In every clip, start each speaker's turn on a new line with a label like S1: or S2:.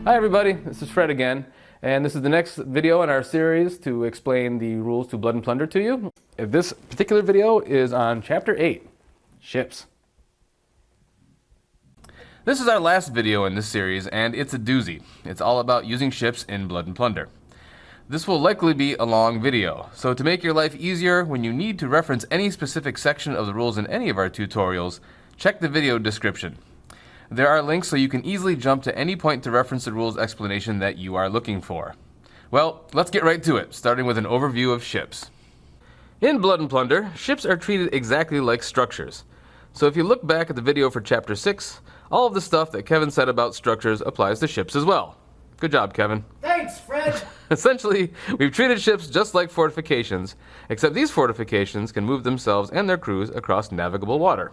S1: Hi everybody, this is Fred again, and this is the next video in our series to explain the rules to Blood and Plunder to you. This particular video is on Chapter 8, Ships. This is our last video in this series, and it's a doozy. It's all about using ships in Blood and Plunder. This will likely be a long video, so to make your life easier when you need to reference any specific section of the rules in any of our tutorials, check the video description. There are links so you can easily jump to any point to reference the rules explanation that you are looking for. Well, let's get right to it, starting with an overview of ships. In Blood and Plunder, ships are treated exactly like structures. So if you look back at the video for Chapter 6, all of the stuff that Kevin said about structures applies to ships as well. Good job, Kevin.
S2: Thanks, Fred!
S1: Essentially, we've treated ships just like fortifications, except these fortifications can move themselves and their crews across navigable water.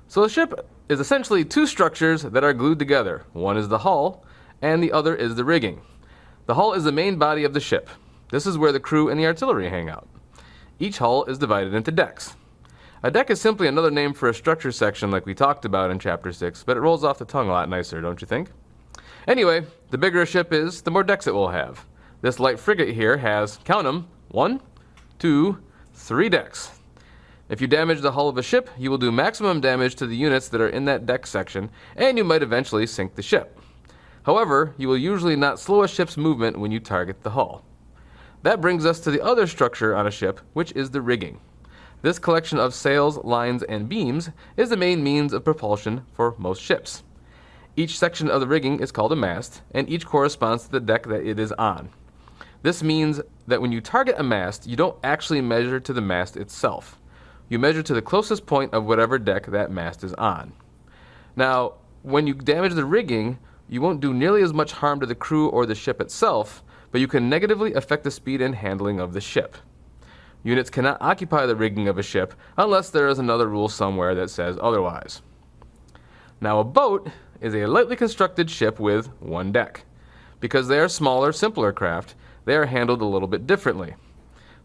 S1: So a ship is essentially two structures that are glued together. One is the hull, and the other is the rigging. The hull is the main body of the ship. This is where the crew and the artillery hang out. Each hull is divided into decks. A deck is simply another name for a structure section like we talked about in Chapter 6, but it rolls off the tongue a lot nicer, don't you think? Anyway, the bigger a ship is, the more decks it will have. This light frigate here has, count them, 1, 2, 3 decks. If you damage the hull of a ship, you will do maximum damage to the units that are in that deck section, and you might eventually sink the ship. However, you will usually not slow a ship's movement when you target the hull. That brings us to the other structure on a ship, which is the rigging. This collection of sails, lines, and beams is the main means of propulsion for most ships. Each section of the rigging is called a mast, and each corresponds to the deck that it is on. This means that when you target a mast, you don't actually measure to the mast itself. You measure to the closest point of whatever deck that mast is on. Now, when you damage the rigging, you won't do nearly as much harm to the crew or the ship itself, but you can negatively affect the speed and handling of the ship. Units cannot occupy the rigging of a ship unless there is another rule somewhere that says otherwise. Now, a boat is a lightly constructed ship with one deck. Because they are smaller, simpler craft, they are handled a little bit differently.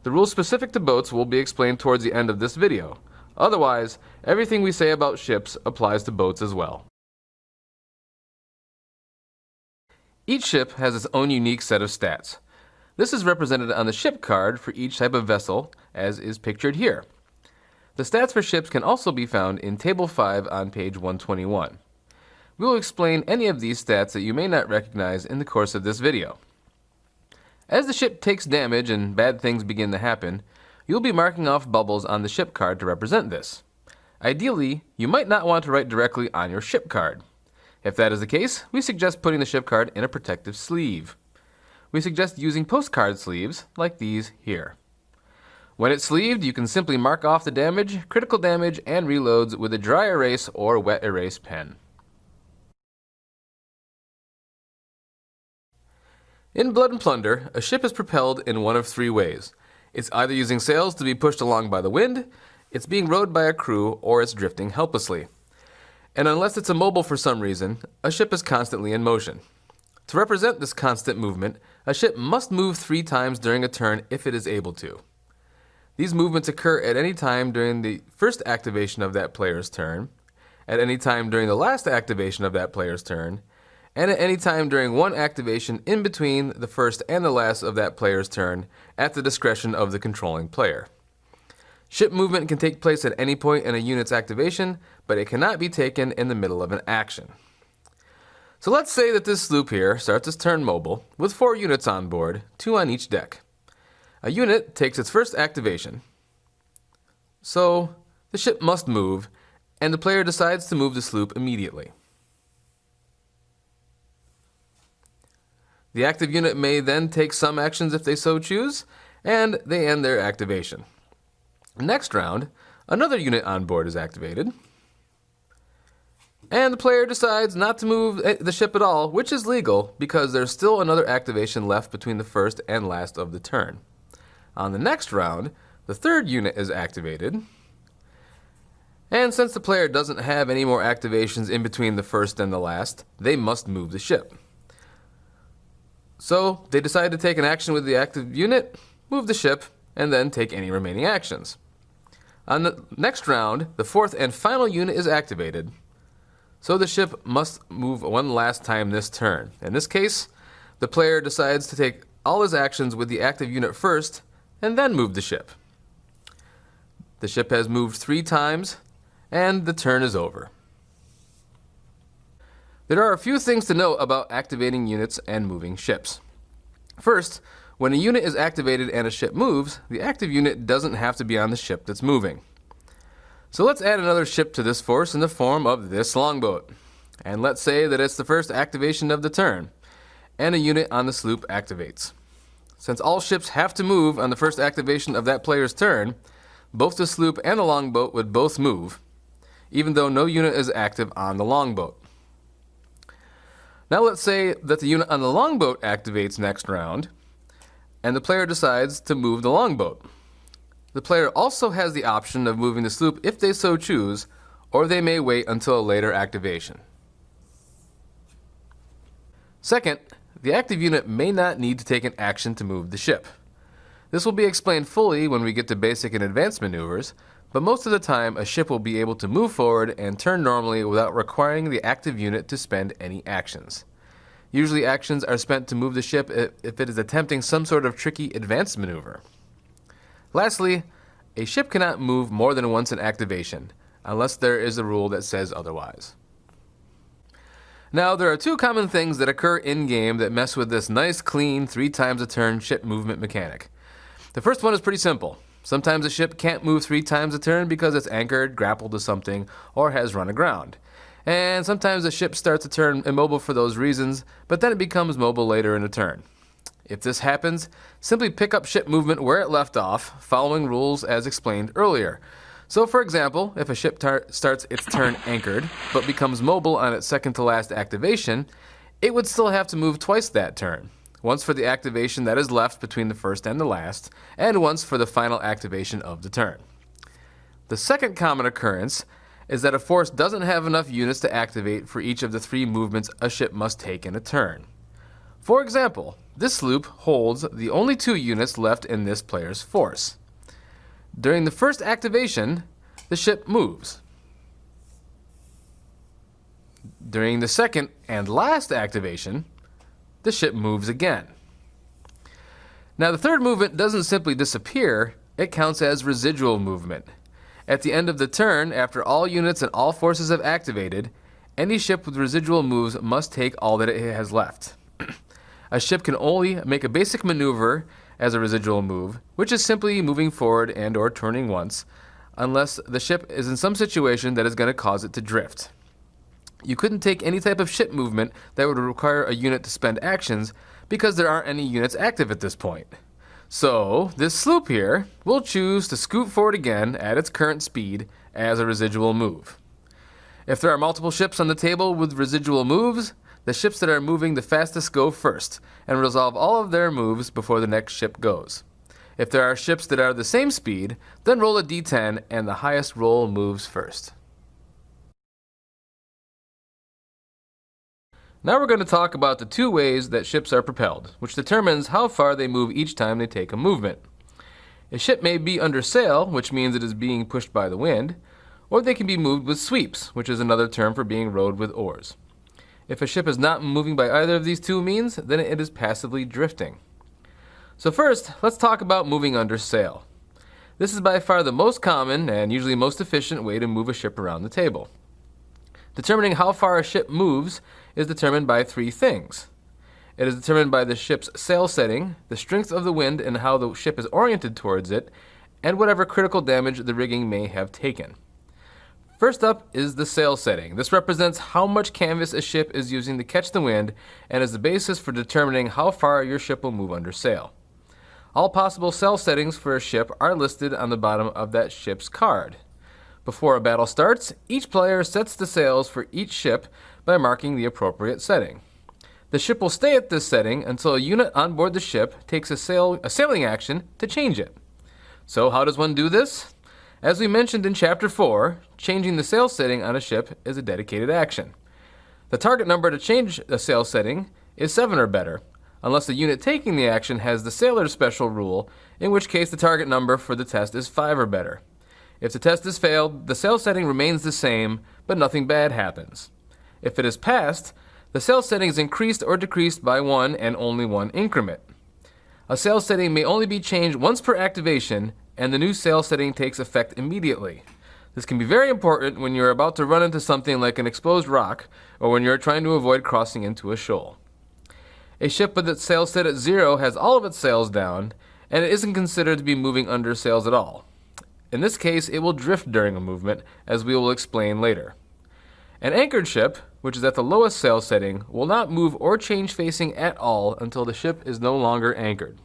S1: The rules specific to boats will be explained towards the end of this video. Otherwise, everything we say about ships applies to boats as well. Each ship has its own unique set of stats. This is represented on the ship card for each type of vessel, as is pictured here. The stats for ships can also be found in Table 5 on page 121. We will explain any of these stats that you may not recognize in the course of this video. As the ship takes damage and bad things begin to happen, you'll be marking off bubbles on the ship card to represent this. Ideally, you might not want to write directly on your ship card. If that is the case, we suggest putting the ship card in a protective sleeve. We suggest using postcard sleeves, like these here. When it's sleeved, you can simply mark off the damage, critical damage, and reloads with a dry erase or wet erase pen. In Blood and Plunder, a ship is propelled in one of 3 ways. It's either using sails to be pushed along by the wind, it's being rowed by a crew, or it's drifting helplessly. And unless it's immobile for some reason, a ship is constantly in motion. To represent this constant movement, a ship must move 3 times during a turn if it is able to. These movements occur at any time during the first activation of that player's turn, at any time during the last activation of that player's turn, and at any time during one activation in between the first and the last of that player's turn at the discretion of the controlling player. Ship movement can take place at any point in a unit's activation, but it cannot be taken in the middle of an action. So let's say that this sloop here starts its turn mobile with 4 units on board, 2 on each deck. A unit takes its first activation. So the ship must move, and the player decides to move the sloop immediately. The active unit may then take some actions if they so choose, and they end their activation. Next round, another unit on board is activated, and the player decides not to move the ship at all, which is legal because there's still another activation left between the first and last of the turn. On the next round, the third unit is activated, and since the player doesn't have any more activations in between the first and the last, they must move the ship. So they decide to take an action with the active unit, move the ship, and then take any remaining actions. On the next round, the fourth and final unit is activated, so the ship must move one last time this turn. In this case, the player decides to take all his actions with the active unit first, and then move the ship. The ship has moved 3 times, and the turn is over. There are a few things to note about activating units and moving ships. First, when a unit is activated and a ship moves, the active unit doesn't have to be on the ship that's moving. So let's add another ship to this force in the form of this longboat. And let's say that it's the first activation of the turn, and a unit on the sloop activates. Since all ships have to move on the first activation of that player's turn, both the sloop and the longboat would both move, even though no unit is active on the longboat. Now let's say that the unit on the longboat activates next round, and the player decides to move the longboat. The player also has the option of moving the sloop if they so choose, or they may wait until a later activation. Second, the active unit may not need to take an action to move the ship. This will be explained fully when we get to basic and advanced maneuvers, but most of the time a ship will be able to move forward and turn normally without requiring the active unit to spend any actions. Usually actions are spent to move the ship if it is attempting some sort of tricky advanced maneuver. Lastly, a ship cannot move more than once in activation, unless there is a rule that says otherwise. Now, there are 2 common things that occur in-game that mess with this nice, clean, 3 times a turn ship movement mechanic. The first one is pretty simple. Sometimes a ship can't move 3 times a turn because it's anchored, grappled to something, or has run aground. And sometimes the ship starts to turn immobile for those reasons, but then it becomes mobile later in a turn. If this happens, simply pick up ship movement where it left off, following rules as explained earlier. So for example, if a ship starts its turn anchored, but becomes mobile on its second to last activation, it would still have to move twice that turn. Once for the activation that is left between the first and the last, and once for the final activation of the turn. The second common occurrence is that a force doesn't have enough units to activate for each of the 3 movements a ship must take in a turn. For example, this sloop holds the only 2 units left in this player's force. During the first activation, the ship moves. During the second and last activation, the ship moves again. Now the third movement doesn't simply disappear, it counts as residual movement. At the end of the turn, after all units and all forces have activated, any ship with residual moves must take all that it has left. A ship can only make a basic maneuver as a residual move, which is simply moving forward and or turning once, unless the ship is in some situation that is going to cause it to drift. You couldn't take any type of ship movement that would require a unit to spend actions because there aren't any units active at this point. So, this sloop here will choose to scoot forward again at its current speed as a residual move. If there are multiple ships on the table with residual moves, the ships that are moving the fastest go first and resolve all of their moves before the next ship goes. If there are ships that are the same speed, then roll a d10 and the highest roll moves first. Now we're going to talk about the 2 ways that ships are propelled, which determines how far they move each time they take a movement. A ship may be under sail, which means it is being pushed by the wind, or they can be moved with sweeps, which is another term for being rowed with oars. If a ship is not moving by either of these 2 means, then it is passively drifting. So first, let's talk about moving under sail. This is by far the most common and usually most efficient way to move a ship around the table. Determining how far a ship moves is determined by 3 things. It is determined by the ship's sail setting, the strength of the wind and how the ship is oriented towards it, and whatever critical damage the rigging may have taken. First up is the sail setting. This represents how much canvas a ship is using to catch the wind and is the basis for determining how far your ship will move under sail. All possible sail settings for a ship are listed on the bottom of that ship's card. Before a battle starts, each player sets the sails for each ship by marking the appropriate setting. The ship will stay at this setting until a unit on board the ship takes a sailing action to change it. So how does one do this? As we mentioned in Chapter 4, changing the sail setting on a ship is a dedicated action. The target number to change the sail setting is 7 or better, unless the unit taking the action has the sailor's special rule, in which case the target number for the test is 5 or better. If the test is failed, the sail setting remains the same, but nothing bad happens. If it is passed, the sail setting is increased or decreased by 1 and only 1 increment. A sail setting may only be changed once per activation, and the new sail setting takes effect immediately. This can be very important when you're about to run into something like an exposed rock, or when you're trying to avoid crossing into a shoal. A ship with its sails set at 0 has all of its sails down, and it isn't considered to be moving under sails at all. In this case, it will drift during a movement, as we will explain later. An anchored ship, which is at the lowest sail setting, will not move or change facing at all until the ship is no longer anchored.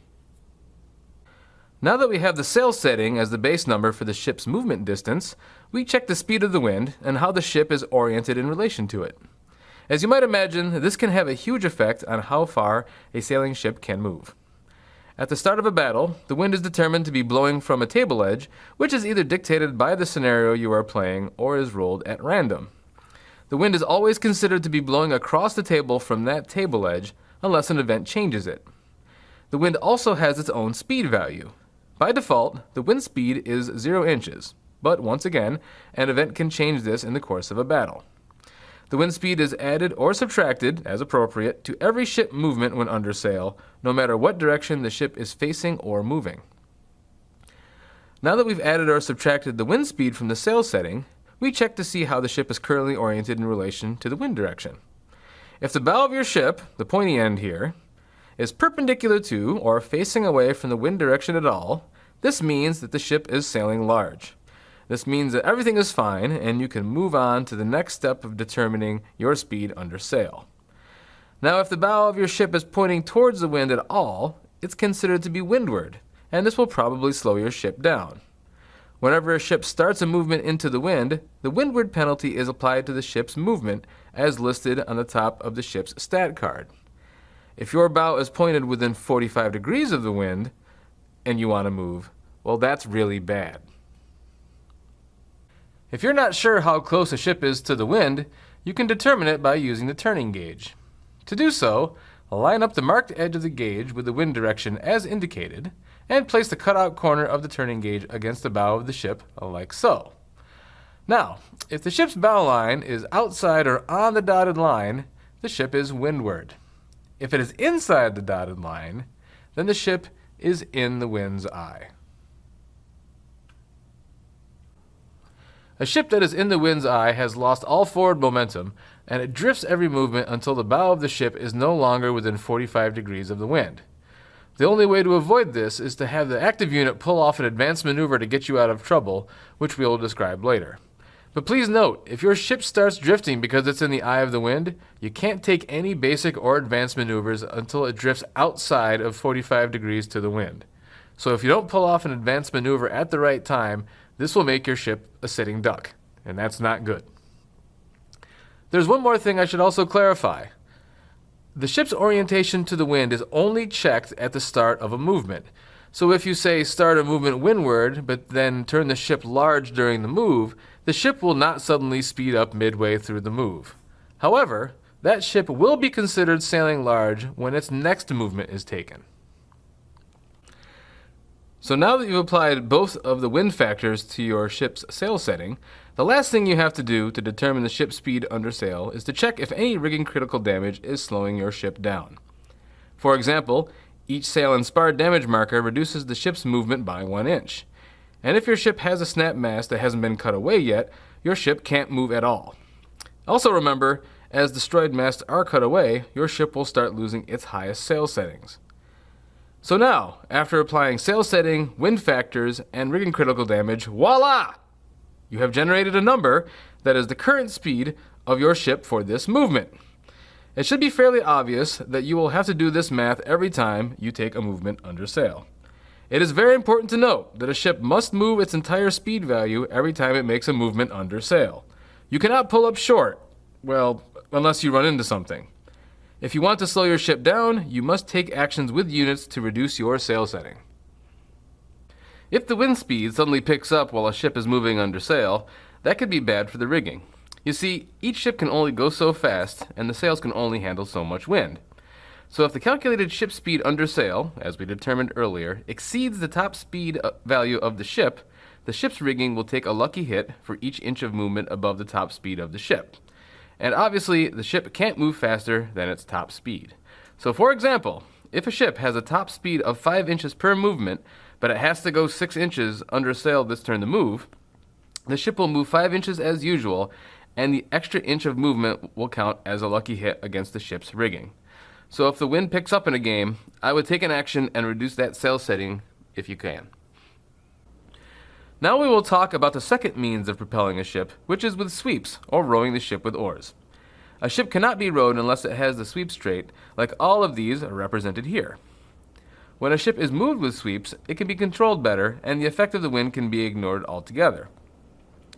S1: Now that we have the sail setting as the base number for the ship's movement distance, we check the speed of the wind and how the ship is oriented in relation to it. As you might imagine, this can have a huge effect on how far a sailing ship can move. At the start of a battle, the wind is determined to be blowing from a table edge, which is either dictated by the scenario you are playing or is rolled at random. The wind is always considered to be blowing across the table from that table edge, unless an event changes it. The wind also has its own speed value. By default, the wind speed is 0 inches, but once again, an event can change this in the course of a battle. The wind speed is added or subtracted, as appropriate, to every ship movement when under sail, no matter what direction the ship is facing or moving. Now that we've added or subtracted the wind speed from the sail setting, we check to see how the ship is currently oriented in relation to the wind direction. If the bow of your ship, the pointy end here, is perpendicular to or facing away from the wind direction at all, this means that the ship is sailing large. This means that everything is fine and you can move on to the next step of determining your speed under sail. Now, if the bow of your ship is pointing towards the wind at all, it's considered to be windward, and this will probably slow your ship down. Whenever a ship starts a movement into the wind, the windward penalty is applied to the ship's movement as listed on the top of the ship's stat card. If your bow is pointed within 45 degrees of the wind and you want to move, well, that's really bad. If you're not sure how close a ship is to the wind, you can determine it by using the turning gauge. To do so, line up the marked edge of the gauge with the wind direction as indicated, and place the cutout corner of the turning gauge against the bow of the ship, like so. Now, if the ship's bow line is outside or on the dotted line, the ship is windward. If it is inside the dotted line, then the ship is in the wind's eye. A ship that is in the wind's eye has lost all forward momentum, and it drifts every movement until the bow of the ship is no longer within 45 degrees of the wind. The only way to avoid this is to have the active unit pull off an advanced maneuver to get you out of trouble, which we will describe later. But please note, if your ship starts drifting because it's in the eye of the wind, you can't take any basic or advanced maneuvers until it drifts outside of 45 degrees to the wind. So if you don't pull off an advanced maneuver at the right time, this will make your ship a sitting duck, and that's not good. There's one more thing I should also clarify. The ship's orientation to the wind is only checked at the start of a movement. So if you say start a movement windward, but then turn the ship large during the move, the ship will not suddenly speed up midway through the move. However, that ship will be considered sailing large when its next movement is taken. So now that you've applied both of the wind factors to your ship's sail setting, the last thing you have to do to determine the ship's speed under sail is to check if any rigging critical damage is slowing your ship down. For example, each sail and spar damage marker reduces the ship's movement by 1 inch. And if your ship has a snap mast that hasn't been cut away yet, your ship can't move at all. Also remember, as destroyed masts are cut away, your ship will start losing its highest sail settings. So now, after applying sail setting, wind factors, and rigging critical damage, voila! You have generated a number that is the current speed of your ship for this movement. It should be fairly obvious that you will have to do this math every time you take a movement under sail. It is very important to note that a ship must move its entire speed value every time it makes a movement under sail. You cannot pull up short, well, unless you run into something. If you want to slow your ship down, you must take actions with units to reduce your sail setting. If the wind speed suddenly picks up while a ship is moving under sail, that could be bad for the rigging. You see, each ship can only go so fast, and the sails can only handle so much wind. So if the calculated ship speed under sail, as we determined earlier, exceeds the top speed value of the ship, the ship's rigging will take a lucky hit for each inch of movement above the top speed of the ship. And obviously, the ship can't move faster than its top speed. So for example, if a ship has a top speed of 5 inches per movement, but it has to go 6 inches under sail this turn to move, the ship will move 5 inches as usual, and the extra inch of movement will count as a lucky hit against the ship's rigging. So if the wind picks up in a game, I would take an action and reduce that sail setting if you can. Now we will talk about the second means of propelling a ship, which is with sweeps, or rowing the ship with oars. A ship cannot be rowed unless it has the sweep straight, like all of these are represented here. When a ship is moved with sweeps, it can be controlled better, and the effect of the wind can be ignored altogether.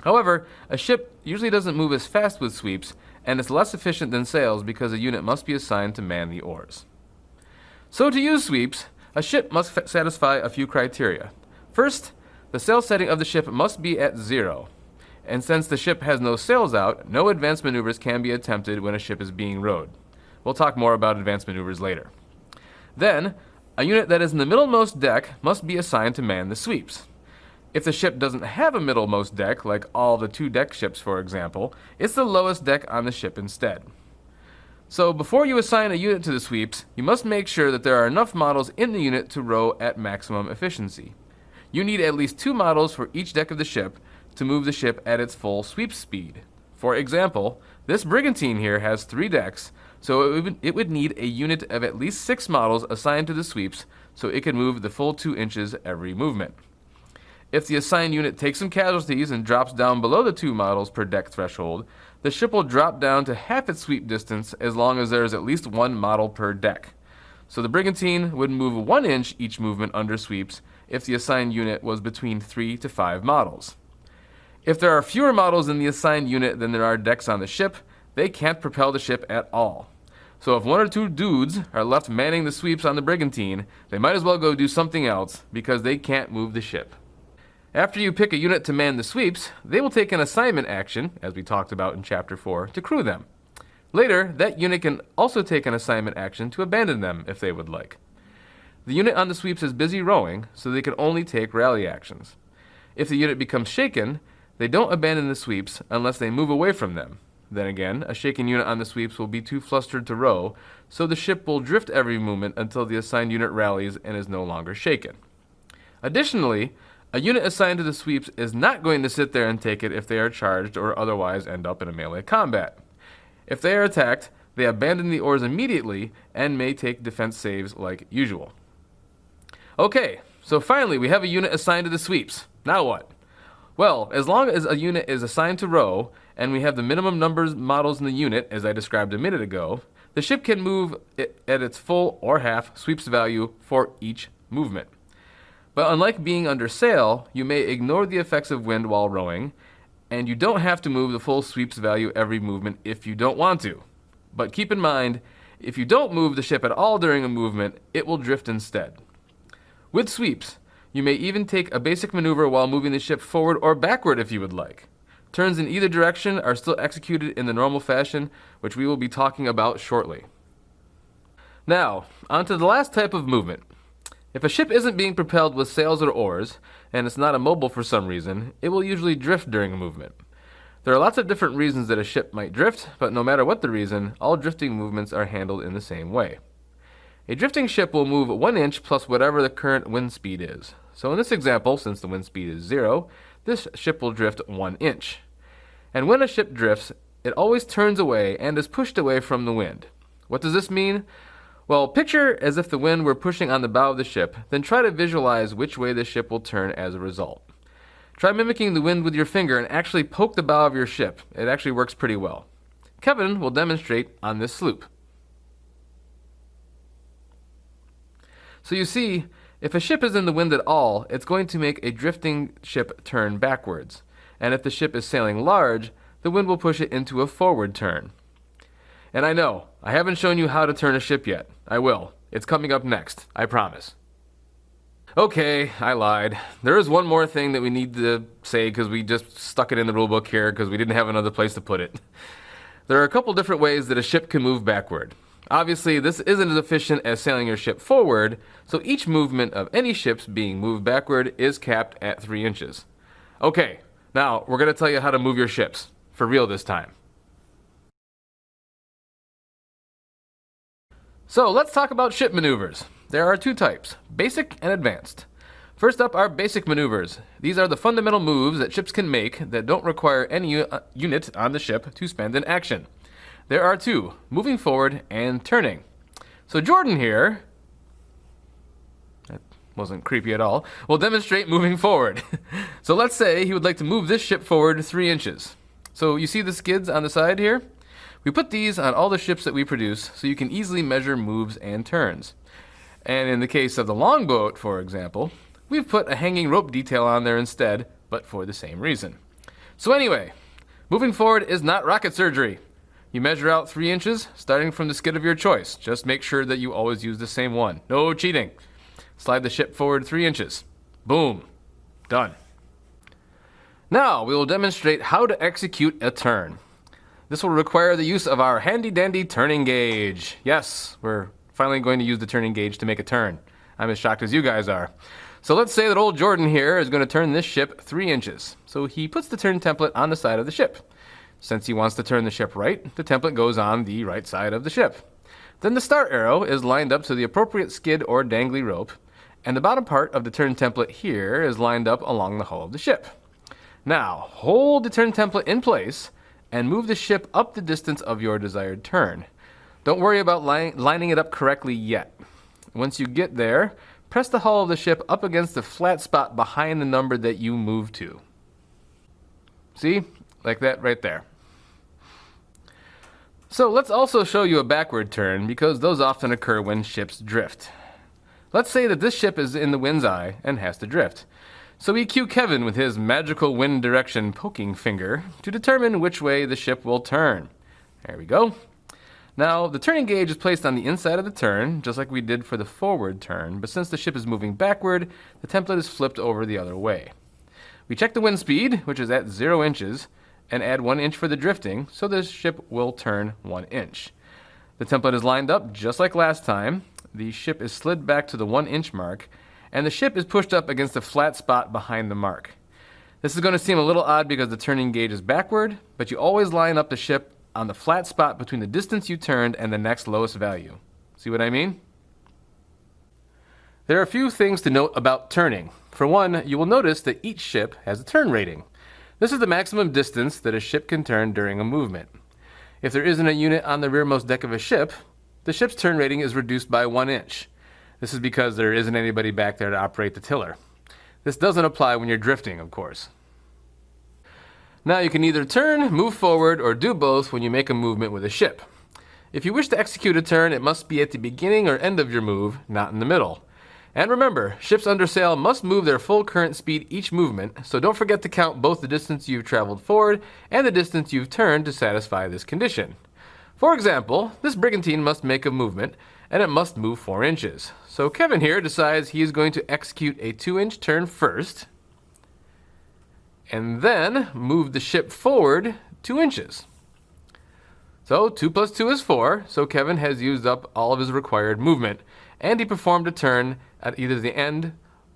S1: However, a ship usually doesn't move as fast with sweeps, and it's less efficient than sails because a unit must be assigned to man the oars. So to use sweeps, a ship must satisfy a few criteria. First, the sail setting of the ship must be at 0. And since the ship has no sails out, no advanced maneuvers can be attempted when a ship is being rowed. We'll talk more about advanced maneuvers later. Then, a unit that is in the middlemost deck must be assigned to man the sweeps. If the ship doesn't have a middlemost deck, like all the 2-deck ships for example, it's the lowest deck on the ship instead. So before you assign a unit to the sweeps, you must make sure that there are enough models in the unit to row at maximum efficiency. You need at least 2 models for each deck of the ship to move the ship at its full sweep speed. For example, this brigantine here has 3 decks, so it would need a unit of at least 6 models assigned to the sweeps so it can move the full 2 inches every movement. If the assigned unit takes some casualties and drops down below the 2 models per deck threshold, the ship will drop down to half its sweep distance as long as there is at least 1 model per deck. So the brigantine would move 1 inch each movement under sweeps if the assigned unit was between 3 to 5 models. If there are fewer models in the assigned unit than there are decks on the ship, they can't propel the ship at all. So if 1 or 2 dudes are left manning the sweeps on the brigantine, they might as well go do something else because they can't move the ship. After you pick a unit to man the sweeps, they will take an assignment action, as we talked about in Chapter 4, to crew them. Later, that unit can also take an assignment action to abandon them if they would like. The unit on the sweeps is busy rowing, so they can only take rally actions. If the unit becomes shaken, they don't abandon the sweeps unless they move away from them. Then again, a shaken unit on the sweeps will be too flustered to row, so the ship will drift every movement until the assigned unit rallies and is no longer shaken. Additionally, a unit assigned to the sweeps is not going to sit there and take it if they are charged or otherwise end up in a melee combat. If they are attacked, they abandon the oars immediately and may take defense saves like usual. Okay, so finally we have a unit assigned to the sweeps. Now what? Well, as long as a unit is assigned to row, and we have the minimum numbers models in the unit, as I described a minute ago, the ship can move it at its full or half sweeps value for each movement. But unlike being under sail, you may ignore the effects of wind while rowing, and you don't have to move the full sweeps value every movement if you don't want to. But keep in mind, if you don't move the ship at all during a movement, it will drift instead. With sweeps, you may even take a basic maneuver while moving the ship forward or backward if you would like. Turns in either direction are still executed in the normal fashion, which we will be talking about shortly. Now, on to the last type of movement. If a ship isn't being propelled with sails or oars, and it's not immobile for some reason, it will usually drift during a movement. There are lots of different reasons that a ship might drift, but no matter what the reason, all drifting movements are handled in the same way. A drifting ship will move 1 inch plus whatever the current wind speed is. So in this example, since the wind speed is 0, this ship will drift 1 inch. And when a ship drifts, it always turns away and is pushed away from the wind. What does this mean? Well, picture as if the wind were pushing on the bow of the ship, then try to visualize which way the ship will turn as a result. Try mimicking the wind with your finger and actually poke the bow of your ship. It actually works pretty well. Kevin will demonstrate on this sloop. So you see, if a ship is in the wind at all, it's going to make a drifting ship turn backwards. And if the ship is sailing large, the wind will push it into a forward turn. And I know, I haven't shown you how to turn a ship yet. I will. It's coming up next, I promise. Okay, I lied. There is one more thing that we need to say because we just stuck it in the rulebook here because we didn't have another place to put it. There are a couple different ways that a ship can move backward. Obviously, this isn't as efficient as sailing your ship forward, so each movement of any ships being moved backward is capped at 3 inches. Okay, now we're going to tell you how to move your ships. For real this time. So let's talk about ship maneuvers. There are two types, basic and advanced. First up are basic maneuvers. These are the fundamental moves that ships can make that don't require any unit on the ship to spend an action. There are two, moving forward and turning. So Jordan here, that wasn't creepy at all, will demonstrate moving forward. So let's say he would like to move this ship forward 3 inches. So you see the skids on the side here? We put these on all the ships that we produce so you can easily measure moves and turns. And in the case of the longboat, for example, we've put a hanging rope detail on there instead, but for the same reason. So anyway, moving forward is not rocket surgery. You measure out 3 inches, starting from the skid of your choice. Just make sure that you always use the same one. No cheating. Slide the ship forward 3 inches. Boom. Done. Now, we will demonstrate how to execute a turn. This will require the use of our handy-dandy turning gauge. Yes, we're finally going to use the turning gauge to make a turn. I'm as shocked as you guys are. So let's say that old Jordan here is going to turn this ship 3 inches. So he puts the turn template on the side of the ship. Since he wants to turn the ship right, the template goes on the right side of the ship. Then the start arrow is lined up to the appropriate skid or dangly rope, and the bottom part of the turn template here is lined up along the hull of the ship. Now, hold the turn template in place and move the ship up the distance of your desired turn. Don't worry about lining it up correctly yet. Once you get there, press the hull of the ship up against the flat spot behind the number that you move to. See? Like that right there. So let's also show you a backward turn because those often occur when ships drift. Let's say that this ship is in the wind's eye and has to drift. So we cue Kevin with his magical wind direction poking finger to determine which way the ship will turn. There we go. Now, the turning gauge is placed on the inside of the turn, just like we did for the forward turn, but since the ship is moving backward, the template is flipped over the other way. We check the wind speed, which is at 0 inches, and add 1 inch for the drifting, so the ship will turn 1 inch. The template is lined up just like last time. The ship is slid back to the 1 inch mark, and the ship is pushed up against the flat spot behind the mark. This is going to seem a little odd because the turning gauge is backward, but you always line up the ship on the flat spot between the distance you turned and the next lowest value. See what I mean? There are a few things to note about turning. For one, you will notice that each ship has a turn rating. This is the maximum distance that a ship can turn during a movement. If there isn't a unit on the rearmost deck of a ship, the ship's turn rating is reduced by 1 inch. This is because there isn't anybody back there to operate the tiller. This doesn't apply when you're drifting, of course. Now you can either turn, move forward, or do both when you make a movement with a ship. If you wish to execute a turn, it must be at the beginning or end of your move, not in the middle. And remember, ships under sail must move their full current speed each movement, so don't forget to count both the distance you've traveled forward and the distance you've turned to satisfy this condition. For example, this brigantine must make a movement, and it must move 4 inches. So Kevin here decides he is going to execute a 2-inch turn first, and then move the ship forward 2 inches. So 2 plus 2 is 4, so Kevin has used up all of his required movement, and he performed a turn at either the end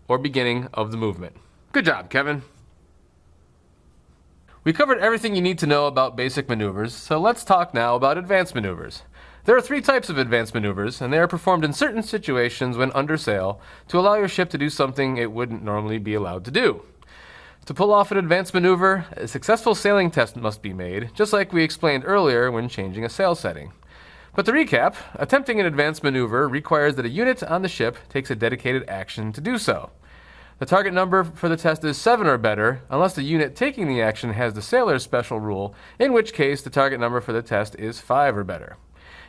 S1: or beginning of the movement. Good job, Kevin. We covered everything you need to know about basic maneuvers, so let's talk now about advanced maneuvers. There are 3 types of advanced maneuvers, and they are performed in certain situations when under sail to allow your ship to do something it wouldn't normally be allowed to do. To pull off an advanced maneuver, a successful sailing test must be made, just like we explained earlier when changing a sail setting. But to recap, attempting an advanced maneuver requires that a unit on the ship takes a dedicated action to do so. The target number for the test is 7 or better, unless the unit taking the action has the sailor's special rule, in which case the target number for the test is 5 or better.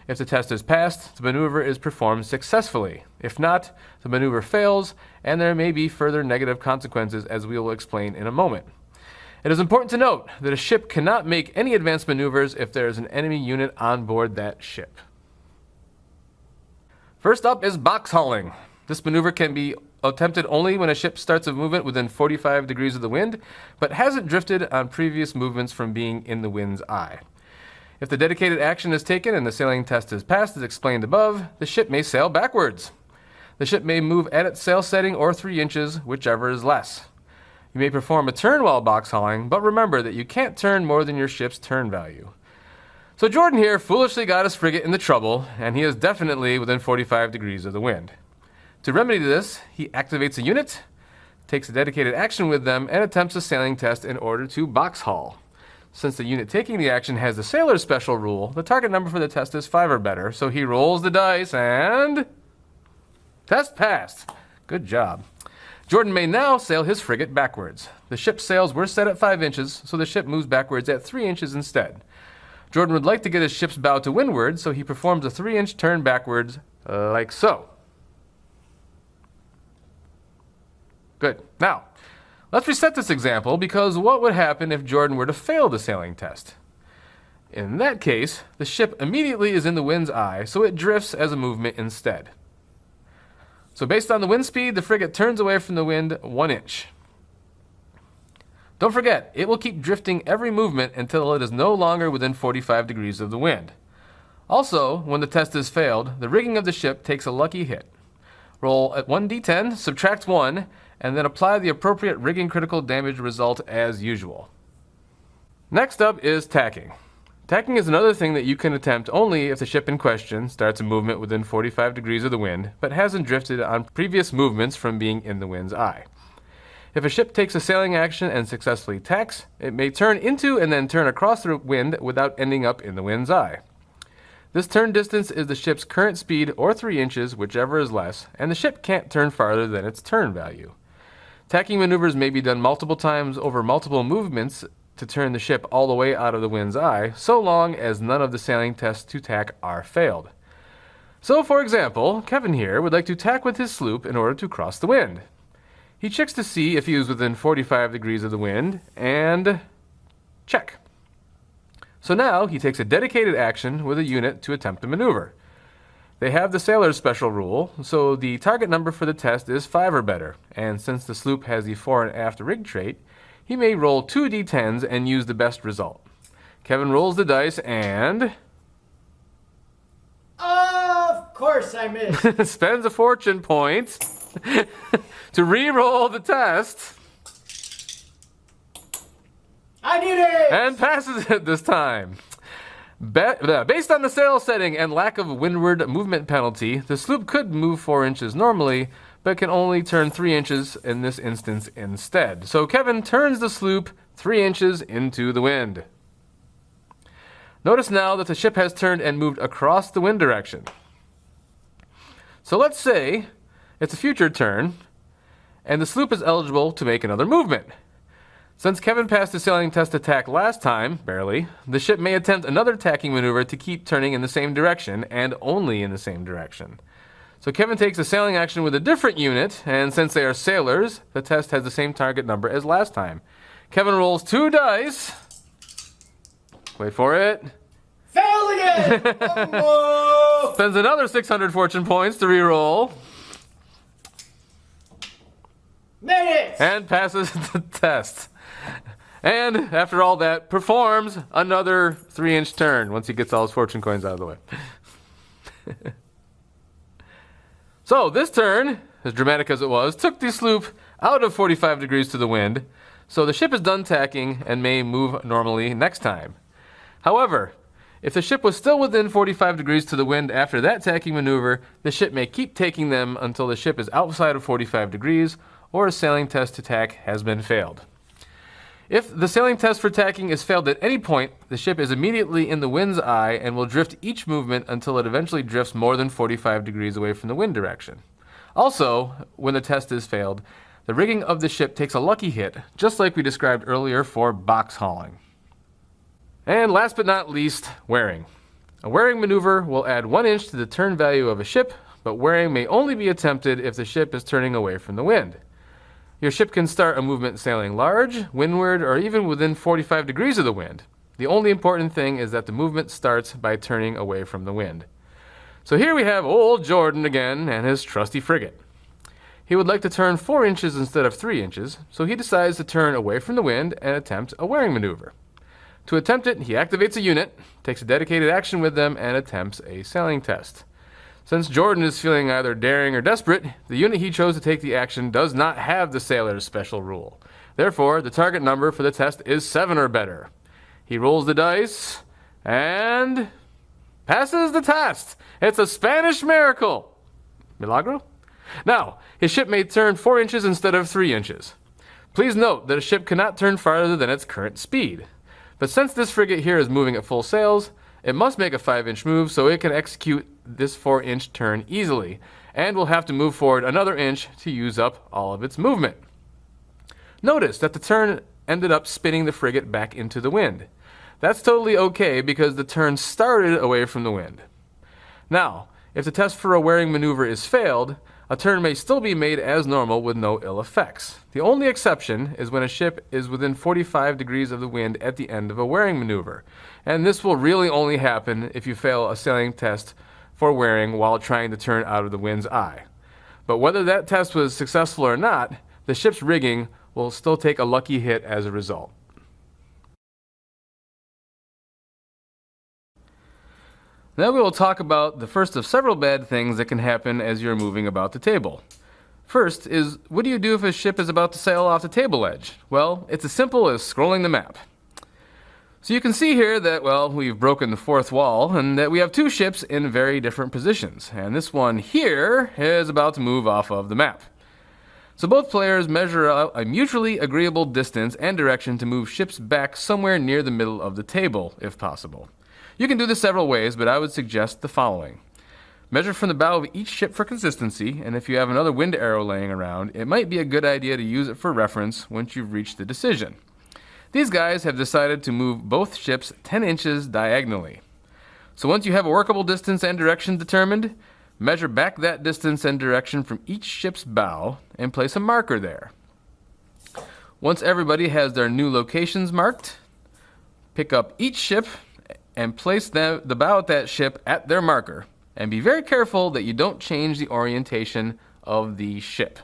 S1: If the test is passed, the maneuver is performed successfully. If not, the maneuver fails, and there may be further negative consequences, as we will explain in a moment. It is important to note that a ship cannot make any advanced maneuvers if there is an enemy unit on board that ship. First up is box hauling. This maneuver can be attempted only when a ship starts a movement within 45 degrees of the wind, but hasn't drifted on previous movements from being in the wind's eye. If the dedicated action is taken and the sailing test is passed as explained above, the ship may sail backwards. The ship may move at its sail setting or 3 inches, whichever is less. You may perform a turn while box hauling, but remember that you can't turn more than your ship's turn value. So Jordan here foolishly got his frigate into trouble, and he is definitely within 45 degrees of the wind. To remedy this, he activates a unit, takes a dedicated action with them, and attempts a sailing test in order to box haul. Since the unit taking the action has the sailor's special rule, the target number for the test is 5 or better, so he rolls the dice and... test passed. Good job. Jordan may now sail his frigate backwards. The ship's sails were set at 5 inches, so the ship moves backwards at 3 inches instead. Jordan would like to get his ship's bow to windward, so he performs a 3-inch turn backwards, like so. Good. Now, let's reset this example, because what would happen if Jordan were to fail the sailing test? In that case, the ship immediately is in the wind's eye, so it drifts as a movement instead. So based on the wind speed, the frigate turns away from the wind 1 inch. Don't forget, it will keep drifting every movement until it is no longer within 45 degrees of the wind. Also, when the test is failed, the rigging of the ship takes a lucky hit. Roll at 1d10, subtract 1, and then apply the appropriate rigging critical damage result as usual. Next up is tacking. Tacking is another thing that you can attempt only if the ship in question starts a movement within 45 degrees of the wind, but hasn't drifted on previous movements from being in the wind's eye. If a ship takes a sailing action and successfully tacks, it may turn into and then turn across the wind without ending up in the wind's eye. This turn distance is the ship's current speed, or 3 inches, whichever is less, and the ship can't turn farther than its turn value. Tacking maneuvers may be done multiple times over multiple movements to turn the ship all the way out of the wind's eye, so long as none of the sailing tests to tack are failed. So, for example, Kevin here would like to tack with his sloop in order to cross the wind. He checks to see if he is within 45 degrees of the wind, and check. So now he takes a dedicated action with a unit to attempt the maneuver. They have the sailor's special rule, so the target number for the test is 5 or better, and since the sloop has the fore and aft rig trait, he may roll 2 d10s and use the best result. Kevin rolls the dice and...
S2: Of course I missed.
S1: spends a fortune point to re-roll the test.
S2: I did it!
S1: And passes it this time. Based on the sail setting and lack of windward movement penalty, the sloop could move 4 inches normally, but can only turn 3 inches in this instance instead. So Kevin turns the sloop 3 inches into the wind. Notice now that the ship has turned and moved across the wind direction. So let's say it's a future turn, and the sloop is eligible to make another movement. Since Kevin passed the sailing test attack last time, barely, the ship may attempt another tacking maneuver to keep turning in the same direction, and only in the same direction. So Kevin takes a sailing action with a different unit, and since they are sailors, the test has the same target number as last time. Kevin rolls 2 dice. Wait for it.
S2: Fail again! Oh,
S1: Spends another 600 fortune points to re-roll.
S2: made it!
S1: And passes the test. And after all that, performs another 3-inch turn once he gets all his fortune coins out of the way. So this turn, as dramatic as it was, took the sloop out of 45 degrees to the wind, so the ship is done tacking and may move normally next time. However, if the ship was still within 45 degrees to the wind after that tacking maneuver, the ship may keep taking them until the ship is outside of 45 degrees or a sailing test to tack has been failed. If the sailing test for tacking is failed at any point, the ship is immediately in the wind's eye and will drift each movement until it eventually drifts more than 45 degrees away from the wind direction. Also, when the test is failed, the rigging of the ship takes a lucky hit, just like we described earlier for box hauling. And last but not least, wearing. A wearing maneuver will add 1 inch to the turn value of a ship, but wearing may only be attempted if the ship is turning away from the wind. Your ship can start a movement sailing large, windward, or even within 45 degrees of the wind. The only important thing is that the movement starts by turning away from the wind. So here we have old Jordan again and his trusty frigate. He would like to turn 4 inches instead of 3 inches, so he decides to turn away from the wind and attempt a wearing maneuver. To attempt it, he activates a unit, takes a dedicated action with them, and attempts a sailing test. Since Jordan is feeling either daring or desperate, the unit he chose to take the action does not have the sailor's special rule. Therefore, the target number for the test is 7 or better. He rolls the dice and passes the test. It's a Spanish miracle. Milagro? Now, his ship may turn 4 inches instead of 3 inches. Please note that a ship cannot turn farther than its current speed. But since this frigate here is moving at full sails, it must make a 5-inch move so it can execute this 4-inch turn easily, and will have to move forward another inch to use up all of its movement. Notice that the turn ended up spinning the frigate back into the wind. That's totally okay because the turn started away from the wind. Now, if the test for a wearing maneuver is failed, a turn may still be made as normal with no ill effects. The only exception is when a ship is within 45 degrees of the wind at the end of a wearing maneuver, and this will really only happen if you fail a sailing test for wearing while trying to turn out of the wind's eye. But whether that test was successful or not, the ship's rigging will still take a lucky hit as a result. Now we will talk about the first of several bad things that can happen as you're moving about the table. First is, what do you do if a ship is about to sail off the table edge? Well, it's as simple as scrolling the map. So you can see here that, well, we've broken the fourth wall and that we have 2 ships in very different positions. And this one here is about to move off of the map. So both players measure out a mutually agreeable distance and direction to move ships back somewhere near the middle of the table, if possible. You can do this several ways, but I would suggest the following. Measure from the bow of each ship for consistency, and if you have another wind arrow laying around, it might be a good idea to use it for reference once you've reached the decision. These guys have decided to move both ships 10 inches diagonally. So once you have a workable distance and direction determined, measure back that distance and direction from each ship's bow and place a marker there. Once everybody has their new locations marked, pick up each ship and place the bow of that ship at their marker. And be very careful that you don't change the orientation of the ship.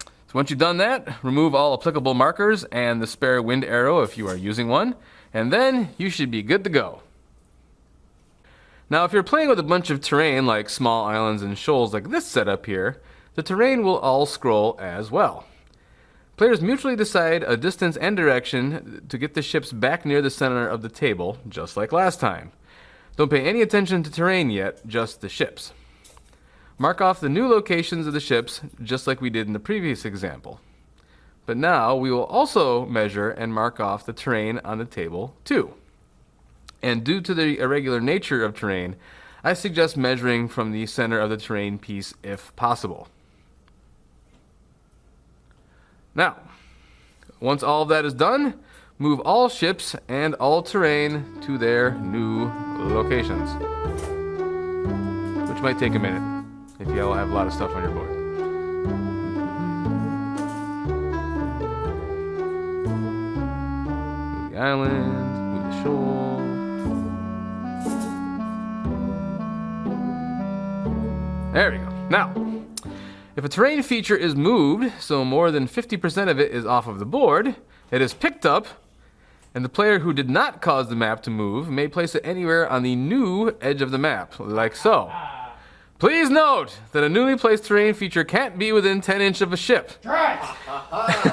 S1: So once you've done that, remove all applicable markers and the spare wind arrow if you are using one, and then you should be good to go. Now if you're playing with a bunch of terrain like small islands and shoals like this setup here, the terrain will all scroll as well. Players mutually decide a distance and direction to get the ships back near the center of the table, just like last time. Don't pay any attention to terrain yet, just the ships. Mark off the new locations of the ships, just like we did in the previous example. But now we will also measure and mark off the terrain on the table too. And due to the irregular nature of terrain, I suggest measuring from the center of the terrain piece if possible. Now, once all of that is done, move all ships and all terrain to their new locations. Which might take a minute if you have a lot of stuff on your board. Move the islands, move the shoal. There we go. Now, if a terrain feature is moved, so more than 50% of it is off of the board, it is picked up, and the player who did not cause the map to move may place it anywhere on the new edge of the map, like so. Please note that a newly placed terrain feature can't be within 10 inches of a ship.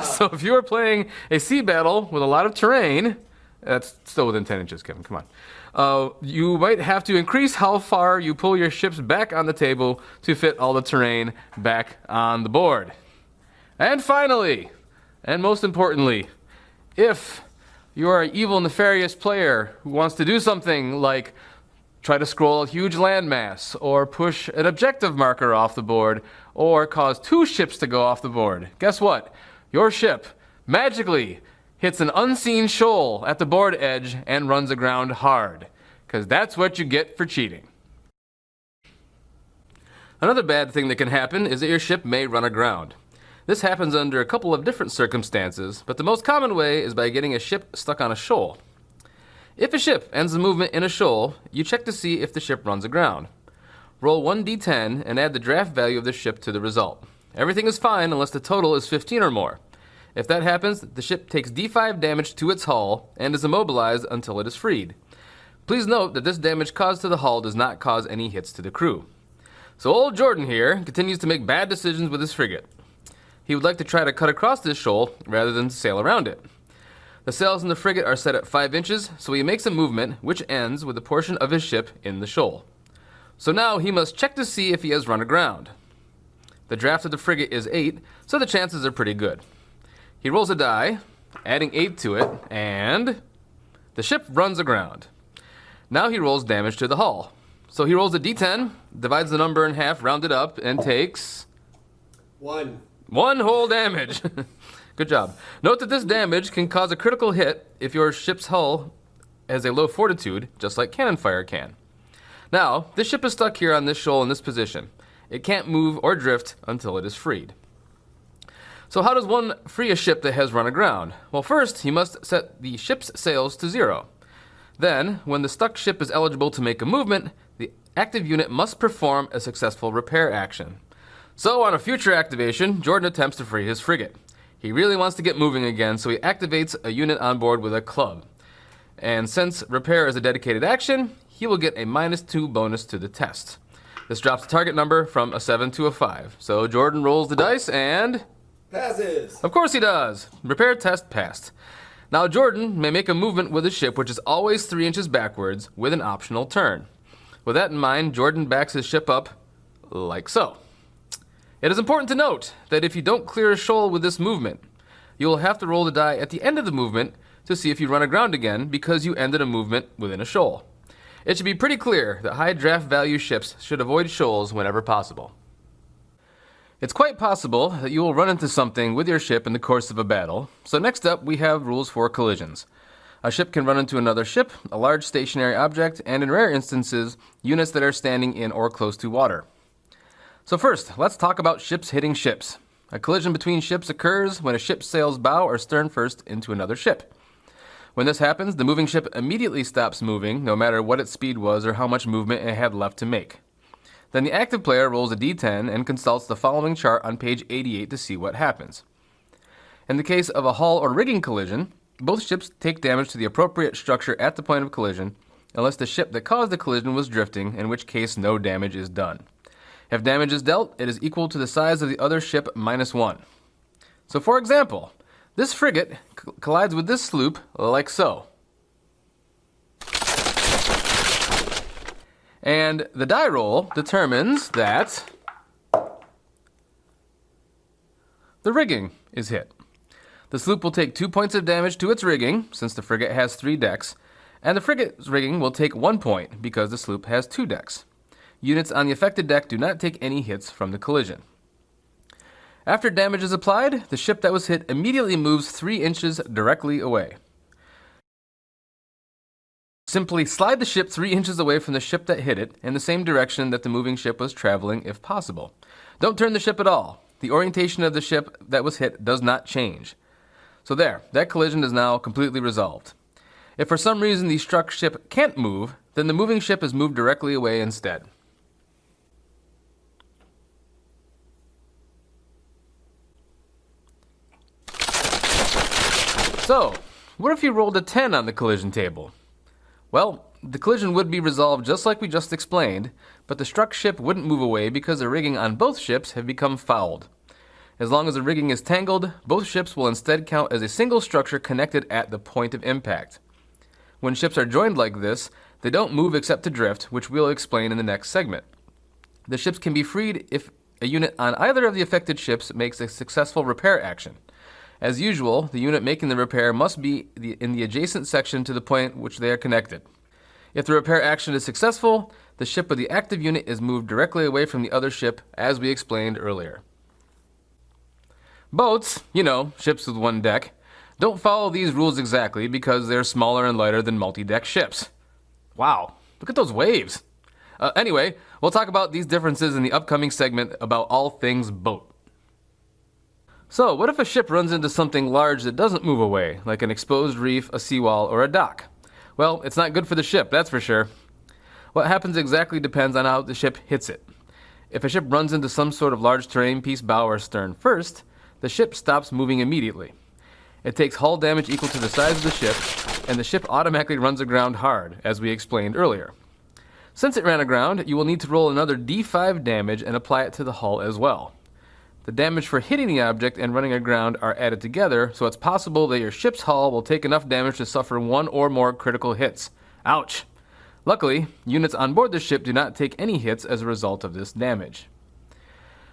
S1: So if you are playing a sea battle with a lot of terrain, that's still within 10 inches, Kevin, come on. You might have to increase how far you pull your ships back on the table to fit all the terrain back on the board. And finally, and most importantly, if you are an evil, nefarious player who wants to do something like try to scroll a huge landmass, or push an objective marker off the board, or cause 2 ships to go off the board, guess what? Your ship magically hits an unseen shoal at the board edge and runs aground hard, because that's what you get for cheating. Another bad thing that can happen is that your ship may run aground. This happens under a couple of different circumstances, but the most common way is by getting a ship stuck on a shoal. If a ship ends the movement in a shoal, you check to see if the ship runs aground. Roll 1d10 and add the draft value of the ship to the result. Everything is fine unless the total is 15 or more. If that happens, the ship takes d5 damage to its hull and is immobilized until it is freed. Please note that this damage caused to the hull does not cause any hits to the crew. So old Jordan here continues to make bad decisions with his frigate. he would like to try to cut across this shoal rather than sail around it. The sails in the frigate are set at 5 inches, so he makes a movement which ends with a portion of his ship in the shoal. So now he must check to see if he has run aground. The draft of the frigate is 8, so the chances are pretty good. He rolls a die, adding 8 to it, and the ship runs aground. Now he rolls damage to the hull. So he rolls a d10, divides the number in half, rounded up, and takes
S2: 1.
S1: 1 whole damage. Good job. Note that this damage can cause a critical hit if your ship's hull has a low fortitude, just like cannon fire can. Now, this ship is stuck here on this shoal in this position. It can't move or drift until it is freed. So how does one free a ship that has run aground? Well, first, he must set the ship's sails to 0. Then, when the stuck ship is eligible to make a movement, the active unit must perform a successful repair action. So, on a future activation, Jordan attempts to free his frigate. He really wants to get moving again, so he activates a unit on board with a club. And since repair is a dedicated action, he will get a -2 bonus to the test. This drops the target number from a 7 to a 5. So Jordan rolls the dice and...
S2: Passes.
S1: Of course he does. Repair test passed. Now Jordan may make a movement with his ship which is always 3 inches backwards with an optional turn. With that in mind, Jordan backs his ship up like so. It is important to note that if you don't clear a shoal with this movement, you will have to roll the die at the end of the movement to see if you run aground again because you ended a movement within a shoal. It should be pretty clear that high draft value ships should avoid shoals whenever possible. It's quite possible that you will run into something with your ship in the course of a battle, so next up we have rules for collisions. A ship can run into another ship, a large stationary object, and in rare instances, units that are standing in or close to water. So first, let's talk about ships hitting ships. A collision between ships occurs when a ship sails bow or stern first into another ship. When this happens, the moving ship immediately stops moving, no matter what its speed was or how much movement it had left to make. Then the active player rolls a d10 and consults the following chart on page 88 to see what happens. In the case of a hull or rigging collision, both ships take damage to the appropriate structure at the point of collision, unless the ship that caused the collision was drifting, in which case no damage is done. If damage is dealt, it is equal to the size of the other ship -1. So for example, this frigate collides with this sloop like so. And the die roll determines that the rigging is hit. The sloop will take 2 points of damage to its rigging, since the frigate has 3 decks, and the frigate's rigging will take 1 point because the sloop has 2 decks. Units on the affected deck do not take any hits from the collision. After damage is applied, the ship that was hit immediately moves 3 inches directly away. Simply slide the ship 3 inches away from the ship that hit it in the same direction that the moving ship was traveling if possible. Don't turn the ship at all. The orientation of the ship that was hit does not change. So there, that collision is now completely resolved. If for some reason the struck ship can't move, then the moving ship is moved directly away instead. So, what if you rolled a 10 on the collision table? Well, the collision would be resolved just like we just explained, but the struck ship wouldn't move away because the rigging on both ships have become fouled. As long as the rigging is tangled, both ships will instead count as a single structure connected at the point of impact. When ships are joined like this, they don't move except to drift, which we'll explain in the next segment. The ships can be freed if a unit on either of the affected ships makes a successful repair action. As usual, the unit making the repair must be in the adjacent section to the point which they are connected. If the repair action is successful, the ship with the active unit is moved directly away from the other ship, as we explained earlier. Boats, ships with 1 deck, don't follow these rules exactly because they're smaller and lighter than multi-deck ships. Wow, look at those waves! Anyway, we'll talk about these differences in the upcoming segment about all things boat. So, what if a ship runs into something large that doesn't move away, like an exposed reef, a seawall, or a dock? Well, it's not good for the ship, that's for sure. What happens exactly depends on how the ship hits it. If a ship runs into some sort of large terrain piece, bow or stern first, the ship stops moving immediately. It takes hull damage equal to the size of the ship, and the ship automatically runs aground hard, as we explained earlier. Since it ran aground, you will need to roll another d5 damage and apply it to the hull as well. The damage for hitting the object and running aground are added together, so it's possible that your ship's hull will take enough damage to suffer one or more critical hits. Ouch! Luckily, units on board the ship do not take any hits as a result of this damage.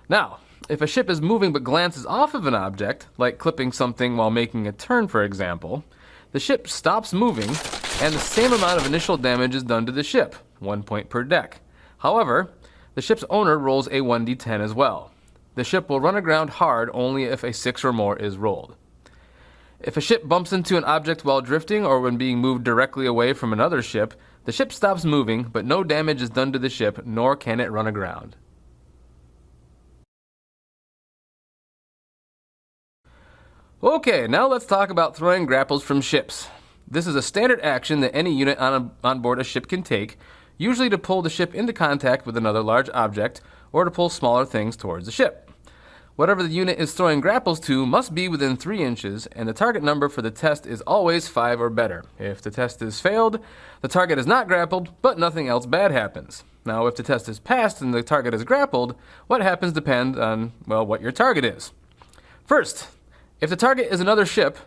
S1: Now, if a ship is moving but glances off of an object, like clipping something while making a turn for example, the ship stops moving and the same amount of initial damage is done to the ship, 1 point per deck. However, the ship's owner rolls a 1d10 as well. The ship will run aground hard only if a 6 or more is rolled. If a ship bumps into an object while drifting or when being moved directly away from another ship, the ship stops moving, but no damage is done to the ship, nor can it run aground. Okay, now let's talk about throwing grapples from ships. This is a standard action that any unit on board a ship can take, usually to pull the ship into contact with another large object, or to pull smaller things towards the ship. Whatever the unit is throwing grapples to must be within 3 inches, and the target number for the test is always 5 or better. If the test is failed, the target is not grappled, but nothing else bad happens. Now, if the test is passed and the target is grappled, what happens depends on, well, what your target is. First, if the target is another ship,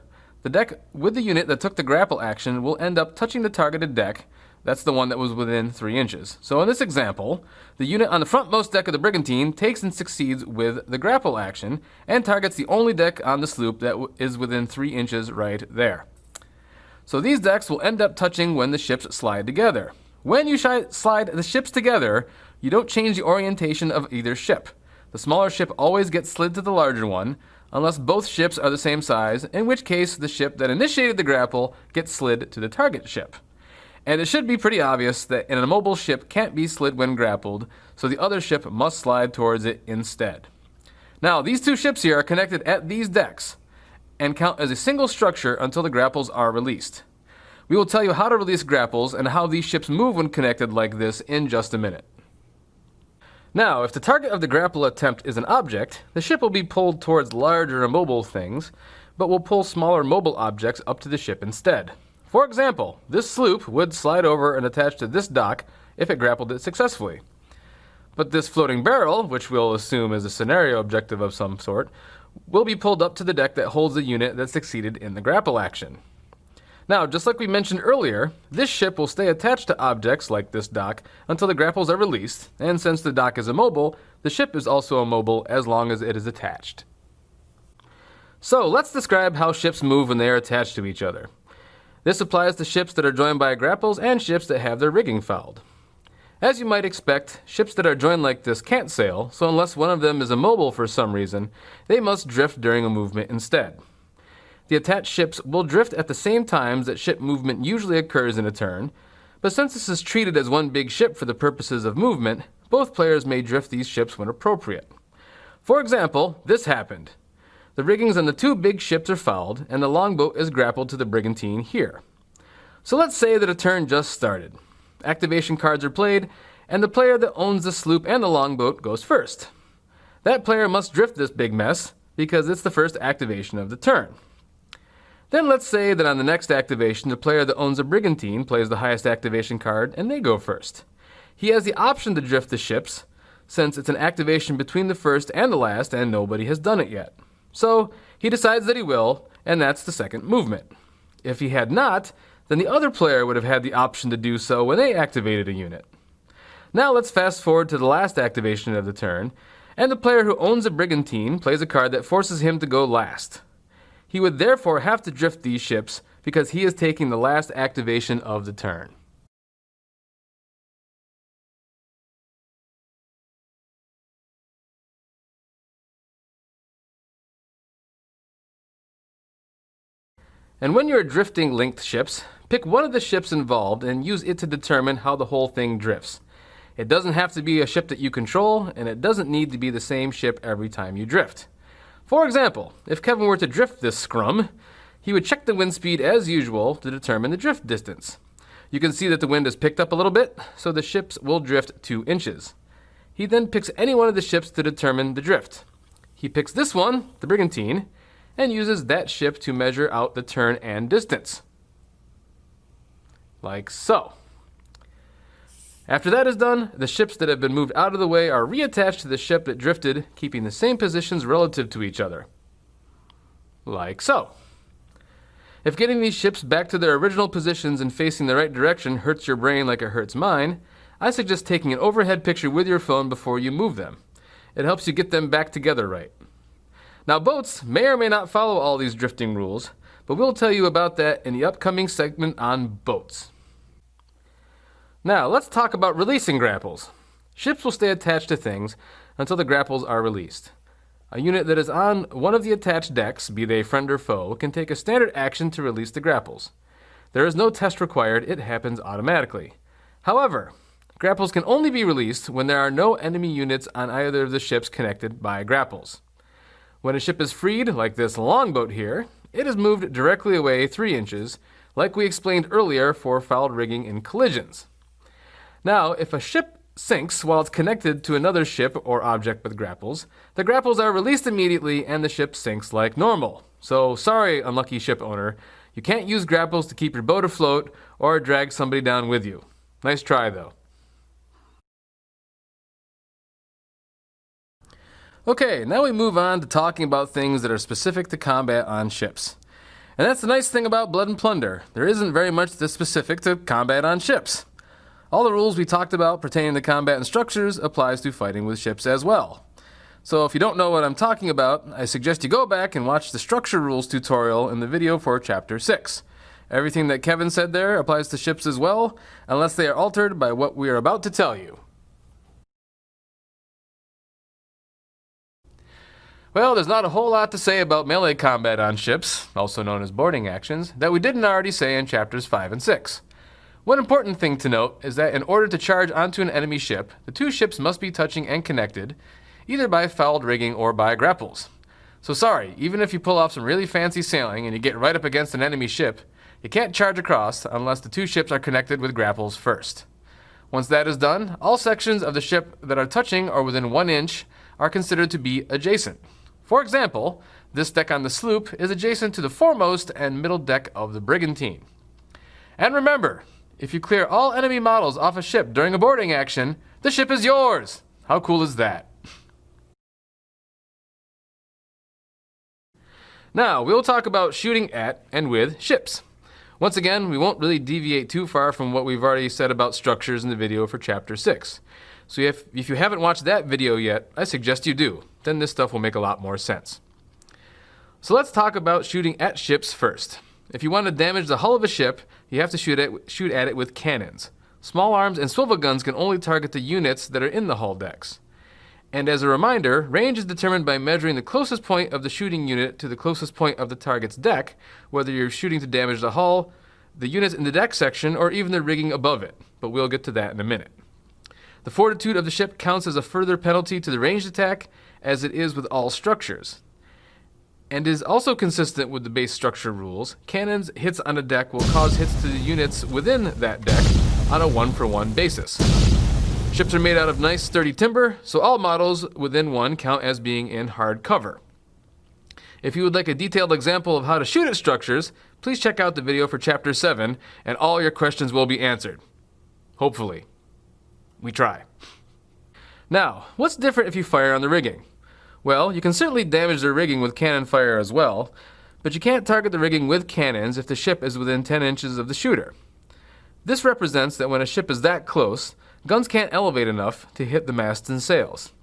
S1: the deck with the unit that took the grapple action will end up touching the targeted deck. That's the one that was within 3 inches. So in this example, the unit on the frontmost deck of the brigantine takes and succeeds with the grapple action and targets the only deck on the sloop that is within 3 inches right there. So these decks will end up touching when the ships slide together. When you slide the ships together, you don't change the orientation of either ship. The smaller ship always gets slid to the larger one, unless both ships are the same size, in which case the ship that initiated the grapple gets slid to the target ship. And it should be pretty obvious that an immobile ship can't be slid when grappled, so the other ship must slide towards it instead. Now, these two ships here are connected at these decks and count as a single structure until the grapples are released. We will tell you how to release grapples and how these ships move when connected like this in just a minute. Now, if the target of the grapple attempt is an object, the ship will be pulled towards larger immobile things, but will pull smaller mobile objects up to the ship instead. For example, this sloop would slide over and attach to this dock if it grappled it successfully. But this floating barrel, which we'll assume is a scenario objective of some sort, will be pulled up to the deck that holds the unit that succeeded in the grapple action. Now, just like we mentioned earlier, this ship will stay attached to objects like this dock until the grapples are released, and since the dock is immobile, the ship is also immobile as long as it is attached. So, let's describe how ships move when they are attached to each other. This applies to ships that are joined by grapples and ships that have their rigging fouled. As you might expect, ships that are joined like this can't sail, so unless one of them is immobile for some reason, they must drift during a movement instead. The attached ships will drift at the same times that ship movement usually occurs in a turn, but since this is treated as one big ship for the purposes of movement, both players may drift these ships when appropriate. For example, this happened. The riggings on the two big ships are fouled, and the longboat is grappled to the brigantine here. So let's say that a turn just started. Activation cards are played, and the player that owns the sloop and the longboat goes first. That player must drift this big mess, because it's the first activation of the turn. Then let's say that on the next activation, the player that owns a brigantine plays the highest activation card, and they go first. He has the option to drift the ships, since it's an activation between the first and the last, and nobody has done it yet. So he decides that he will, and that's the second movement. If he had not, then the other player would have had the option to do so when they activated a unit. Now let's fast forward to the last activation of the turn, and the player who owns a brigantine plays a card that forces him to go last. He would therefore have to drift these ships because he is taking the last activation of the turn. And when you're drifting linked ships, pick one of the ships involved and use it to determine how the whole thing drifts. It doesn't have to be a ship that you control, and it doesn't need to be the same ship every time you drift. For example, if Kevin were to drift this scrum, he would check the wind speed as usual to determine the drift distance. You can see that the wind has picked up a little bit, so the ships will drift 2 inches. He then picks any one of the ships to determine the drift. He picks this one, the brigantine, and uses that ship to measure out the turn and distance. Like so. After that is done, the ships that have been moved out of the way are reattached to the ship that drifted, keeping the same positions relative to each other. Like so. If getting these ships back to their original positions and facing the right direction hurts your brain like it hurts mine, I suggest taking an overhead picture with your phone before you move them. It helps you get them back together right. Now, boats may or may not follow all these drifting rules, but we'll tell you about that in the upcoming segment on boats. Now, let's talk about releasing grapples. Ships will stay attached to things until the grapples are released. A unit that is on one of the attached decks, be they friend or foe, can take a standard action to release the grapples. There is no test required, it happens automatically. However, grapples can only be released when there are no enemy units on either of the ships connected by grapples. When a ship is freed, like this longboat here, it is moved directly away 3 inches, like we explained earlier for fouled rigging in collisions. Now, if a ship sinks while it's connected to another ship or object with grapples, the grapples are released immediately and the ship sinks like normal. So, sorry, unlucky ship owner, you can't use grapples to keep your boat afloat or drag somebody down with you. Nice try, though. Okay, now we move on to talking about things that are specific to combat on ships. And that's the nice thing about Blood and Plunder. There isn't very much that's specific to combat on ships. All the rules we talked about pertaining to combat and structures applies to fighting with ships as well. So if you don't know what I'm talking about, I suggest you go back and watch the structure rules tutorial in the video for chapter 6. Everything that Kevin said there applies to ships as well, unless they are altered by what we are about to tell you. Well, there's not a whole lot to say about melee combat on ships, also known as boarding actions, that we didn't already say in chapters 5 and 6. One important thing to note is that in order to charge onto an enemy ship, the 2 ships must be touching and connected, either by fouled rigging or by grapples. So sorry, even if you pull off some really fancy sailing and you get right up against an enemy ship, you can't charge across unless the 2 ships are connected with grapples first. Once that is done, all sections of the ship that are touching or within 1 inch are considered to be adjacent. For example, this deck on the sloop is adjacent to the foremost and middle deck of the brigantine. And remember, if you clear all enemy models off a ship during a boarding action, the ship is yours! How cool is that? Now, we'll talk about shooting at and with ships. Once again, we won't really deviate too far from what we've already said about structures in the video for chapter 6. So if you haven't watched that video yet, I suggest you do. Then this stuff will make a lot more sense. So let's talk about shooting at ships first. If you want to damage the hull of a ship, you have to shoot at it with cannons. Small arms and swivel guns can only target the units that are in the hull decks. And as a reminder, range is determined by measuring the closest point of the shooting unit to the closest point of the target's deck, whether you're shooting to damage the hull, the units in the deck section, or even the rigging above it. But we'll get to that in a minute. The fortitude of the ship counts as a further penalty to the ranged attack, as it is with all structures. And is also consistent with the base structure rules, cannons hits on a deck will cause hits to the units within that deck on a 1-for-1 basis. Ships are made out of nice sturdy timber, so all models within one count as being in hard cover. If you would like a detailed example of how to shoot at structures, please check out the video for chapter 7, and all your questions will be answered. Hopefully. We try. Now, what's different if you fire on the rigging? Well, you can certainly damage the rigging with cannon fire as well, but you can't target the rigging with cannons if the ship is within 10 inches of the shooter. This represents that when a ship is that close, guns can't elevate enough to hit the masts and sails.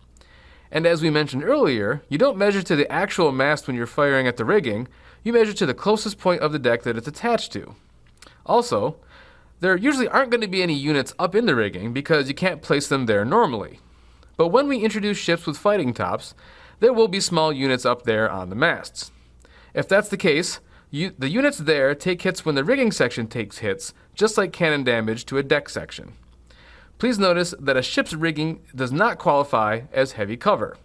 S1: And as we mentioned earlier, you don't measure to the actual mast when you're firing at the rigging, you measure to the closest point of the deck that it's attached to. Also, there usually aren't going to be any units up in the rigging because you can't place them there normally. But when we introduce ships with fighting tops, there will be small units up there on the masts. If that's the case, the units there take hits when the rigging section takes hits, just like cannon damage to a deck section. Please notice that a ship's rigging does not qualify as heavy cover.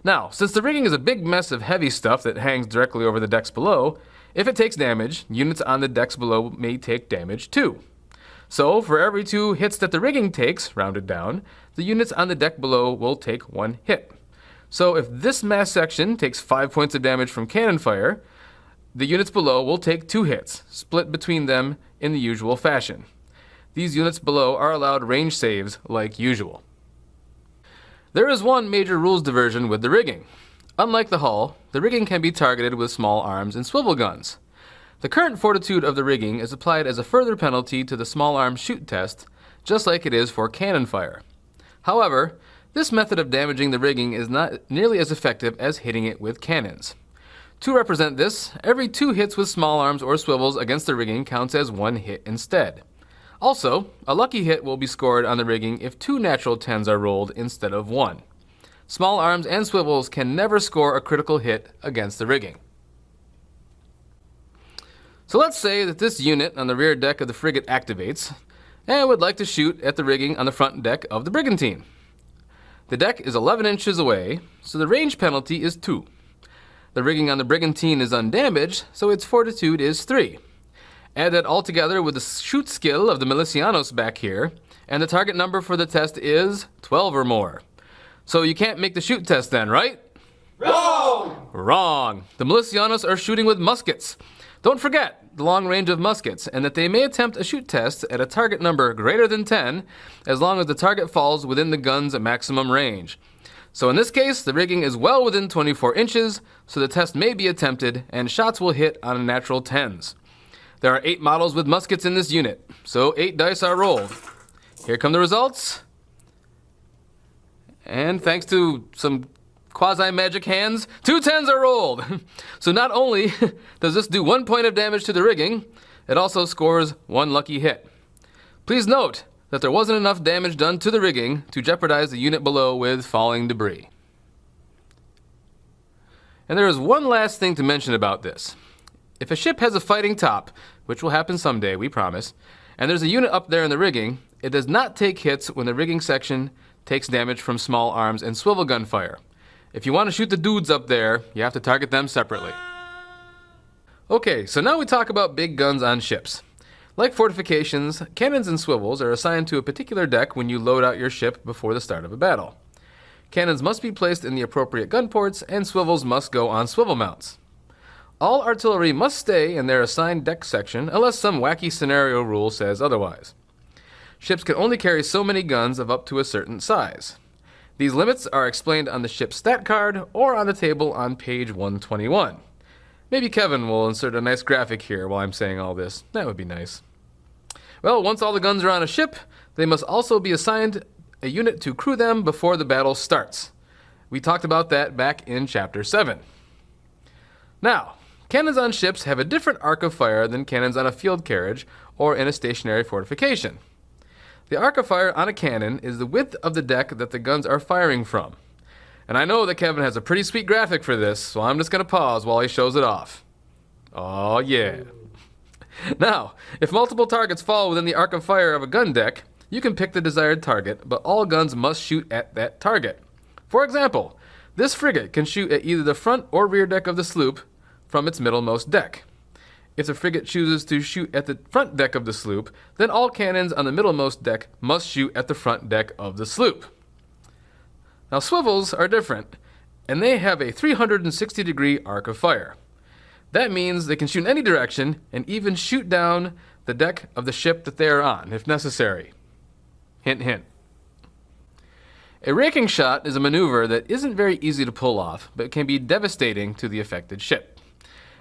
S1: Now, since the rigging is a big mess of heavy stuff that hangs directly over the decks below, if it takes damage, units on the decks below may take damage too. So, for every 2 hits that the rigging takes, rounded down, the units on the deck below will take 1 hit. So if this mast section takes 5 points of damage from cannon fire, the units below will take 2 hits, split between them in the usual fashion. These units below are allowed range saves like usual. There is one major rules diversion with the rigging. Unlike the hull, the rigging can be targeted with small arms and swivel guns. The current fortitude of the rigging is applied as a further penalty to the small arms shoot test, just like it is for cannon fire. However, this method of damaging the rigging is not nearly as effective as hitting it with cannons. To represent this, every 2 hits with small arms or swivels against the rigging counts as 1 hit instead. Also, a lucky hit will be scored on the rigging if 2 natural 10s are rolled instead of 1. Small arms and swivels can never score a critical hit against the rigging. So let's say that this unit on the rear deck of the frigate activates and would like to shoot at the rigging on the front deck of the brigantine. The deck is 11 inches away, so the range penalty is 2. The rigging on the brigantine is undamaged, so its fortitude is 3. Add that all together with the shoot skill of the Milicianos back here, and the target number for the test is 12 or more. So you can't make the shoot test then, right?
S2: Wrong!
S1: Wrong. The Milicianos are shooting with muskets. Don't forget the long range of muskets, and that they may attempt a shoot test at a target number greater than 10, as long as the target falls within the gun's maximum range. So in this case, the rigging is well within 24 inches, so the test may be attempted, and shots will hit on natural 10s. There are 8 models with muskets in this unit, so 8 dice are rolled. Here come the results. And thanks to some quasi-magic hands, 2 10s are rolled. So not only does this do 1 point of damage to the rigging, it also scores 1 lucky hit. Please note that there wasn't enough damage done to the rigging to jeopardize the unit below with falling debris. And there is one last thing to mention about this. If a ship has a fighting top, which will happen someday, we promise, and there's a unit up there in the rigging, it does not take hits when the rigging section takes damage from small arms and swivel gun fire. If you want to shoot the dudes up there, you have to target them separately. Okay, so now we talk about big guns on ships. Like fortifications, cannons and swivels are assigned to a particular deck when you load out your ship before the start of a battle. Cannons must be placed in the appropriate gun ports, and swivels must go on swivel mounts. All artillery must stay in their assigned deck section unless some wacky scenario rule says otherwise. Ships can only carry so many guns of up to a certain size. These limits are explained on the ship's stat card or on the table on page 121. Maybe Kevin will insert a nice graphic here while I'm saying all this. That would be nice. Well, once all the guns are on a ship, they must also be assigned a unit to crew them before the battle starts. We talked about that back in Chapter 7. Now, cannons on ships have a different arc of fire than cannons on a field carriage or in a stationary fortification. The arc of fire on a cannon is the width of the deck that the guns are firing from. And I know that Kevin has a pretty sweet graphic for this, so I'm just going to pause while he shows it off. Oh yeah. Now, if multiple targets fall within the arc of fire of a gun deck, you can pick the desired target, but all guns must shoot at that target. For example, this frigate can shoot at either the front or rear deck of the sloop from its middlemost deck. If the frigate chooses to shoot at the front deck of the sloop, then all cannons on the middlemost deck must shoot at the front deck of the sloop. Now swivels are different, and they have a 360-degree arc of fire. That means they can shoot in any direction and even shoot down the deck of the ship that they are on, if necessary. Hint, hint. A raking shot is a maneuver that isn't very easy to pull off, but can be devastating to the affected ship.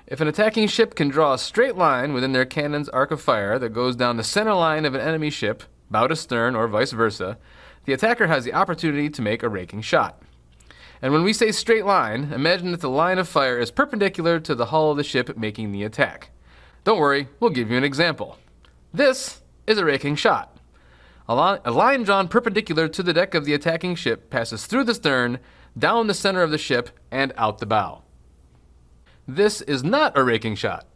S1: If an attacking ship can draw a straight line within their cannon's arc of fire that goes down the center line of an enemy ship, bow to stern or vice versa, the attacker has the opportunity to make a raking shot. And when we say straight line, imagine that the line of fire is perpendicular to the hull of the ship making the attack. Don't worry, we'll give you an example. This is a raking shot. A line drawn perpendicular to the deck of the attacking ship passes through the stern, down the center of the ship, and out the bow. This is not a raking shot.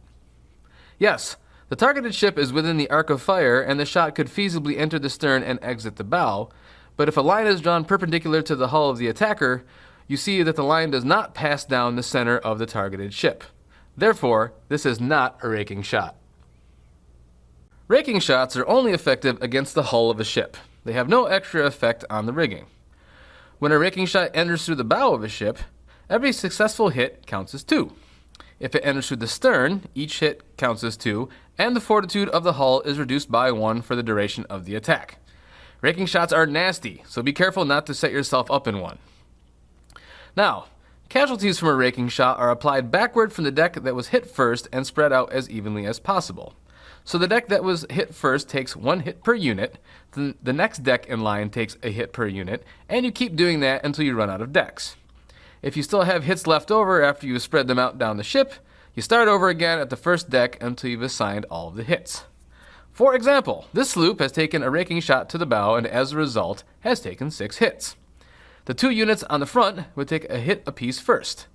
S1: Yes, the targeted ship is within the arc of fire, and the shot could feasibly enter the stern and exit the bow, but if a line is drawn perpendicular to the hull of the attacker, you see that the line does not pass down the center of the targeted ship. Therefore, this is not a raking shot. Raking shots are only effective against the hull of a ship. They have no extra effect on the rigging. When a raking shot enters through the bow of a ship, every successful hit counts as 2. If it enters through the stern, each hit counts as 2, and the fortitude of the hull is reduced by 1 for the duration of the attack. Raking shots are nasty, so be careful not to set yourself up in one. Now, casualties from a raking shot are applied backward from the deck that was hit first and spread out as evenly as possible. So the deck that was hit first takes 1 hit per unit, then the next deck in line takes a hit per unit, and you keep doing that until you run out of decks. If you still have hits left over after you spread them out down the ship, you start over again at the first deck until you've assigned all of the hits. For example, this sloop has taken a raking shot to the bow and as a result has taken 6 hits. The 2 units on the front would take a hit apiece first.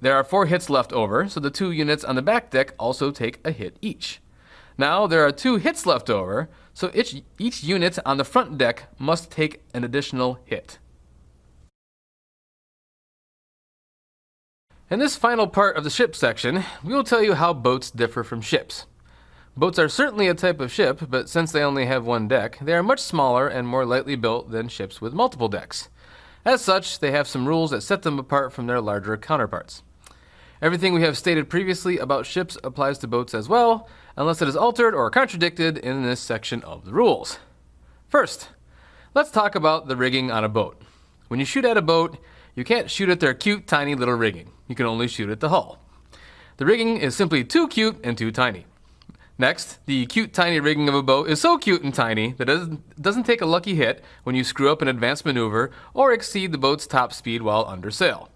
S1: There are 4 hits left over, so the 2 units on the back deck also take a hit each. Now there are 2 hits left over, so each unit on the front deck must take an additional hit. In this final part of the ship section, we will tell you how boats differ from ships. Boats are certainly a type of ship, but since they only have 1 deck, they are much smaller and more lightly built than ships with multiple decks. As such, they have some rules that set them apart from their larger counterparts. Everything we have stated previously about ships applies to boats as well, unless it is altered or contradicted in this section of the rules. First, let's talk about the rigging on a boat. When you shoot at a boat, you can't shoot at their cute, tiny little rigging. You can only shoot at the hull. The rigging is simply too cute and too tiny. Next, the cute, tiny rigging of a boat is so cute and tiny that it doesn't take a lucky hit when you screw up an advanced maneuver or exceed the boat's top speed while under sail.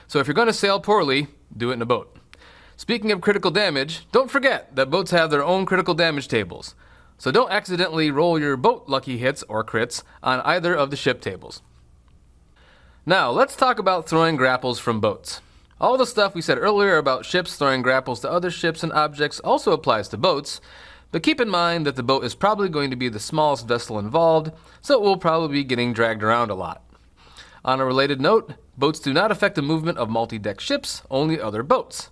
S1: So if you're going to sail poorly, do it in a boat. Speaking of critical damage, don't forget that boats have their own critical damage tables. So don't accidentally roll your boat lucky hits or crits on either of the ship tables. Now, let's talk about throwing grapples from boats. All the stuff we said earlier about ships throwing grapples to other ships and objects also applies to boats, but keep in mind that the boat is probably going to be the smallest vessel involved, so it will probably be getting dragged around a lot. On a related note, boats do not affect the movement of multi-deck ships, only other boats.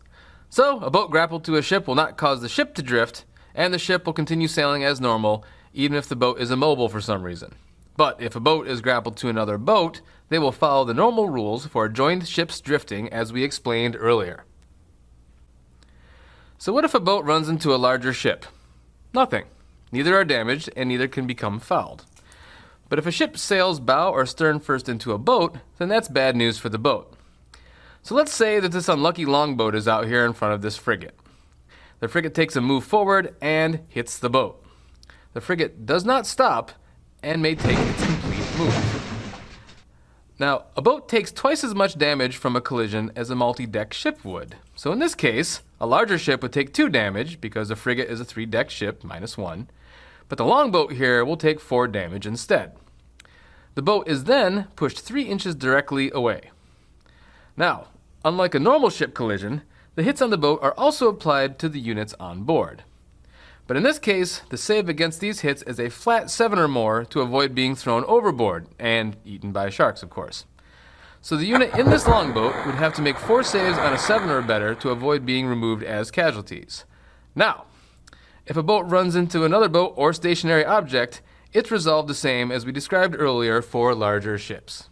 S1: So, a boat grappled to a ship will not cause the ship to drift, and the ship will continue sailing as normal, even if the boat is immobile for some reason. But if a boat is grappled to another boat, they will follow the normal rules for joined ships drifting as we explained earlier. So what if a boat runs into a larger ship? Nothing. Neither are damaged and neither can become fouled. But if a ship sails bow or stern first into a boat, then that's bad news for the boat. So let's say that this unlucky longboat is out here in front of this frigate. The frigate takes a move forward and hits the boat. The frigate does not stop and may take its complete move. Now, a boat takes twice as much damage from a collision as a multi-deck ship would. So in this case, a larger ship would take 2 damage because the frigate is a 3-deck ship, -1. But the longboat here will take 4 damage instead. The boat is then pushed 3 inches directly away. Now, unlike a normal ship collision, the hits on the boat are also applied to the units on board. But in this case, the save against these hits is a flat 7 or more to avoid being thrown overboard, and eaten by sharks, of course. So the unit in this longboat would have to make 4 saves on a 7 or better to avoid being removed as casualties. Now, if a boat runs into another boat or stationary object, it's resolved the same as we described earlier for larger ships.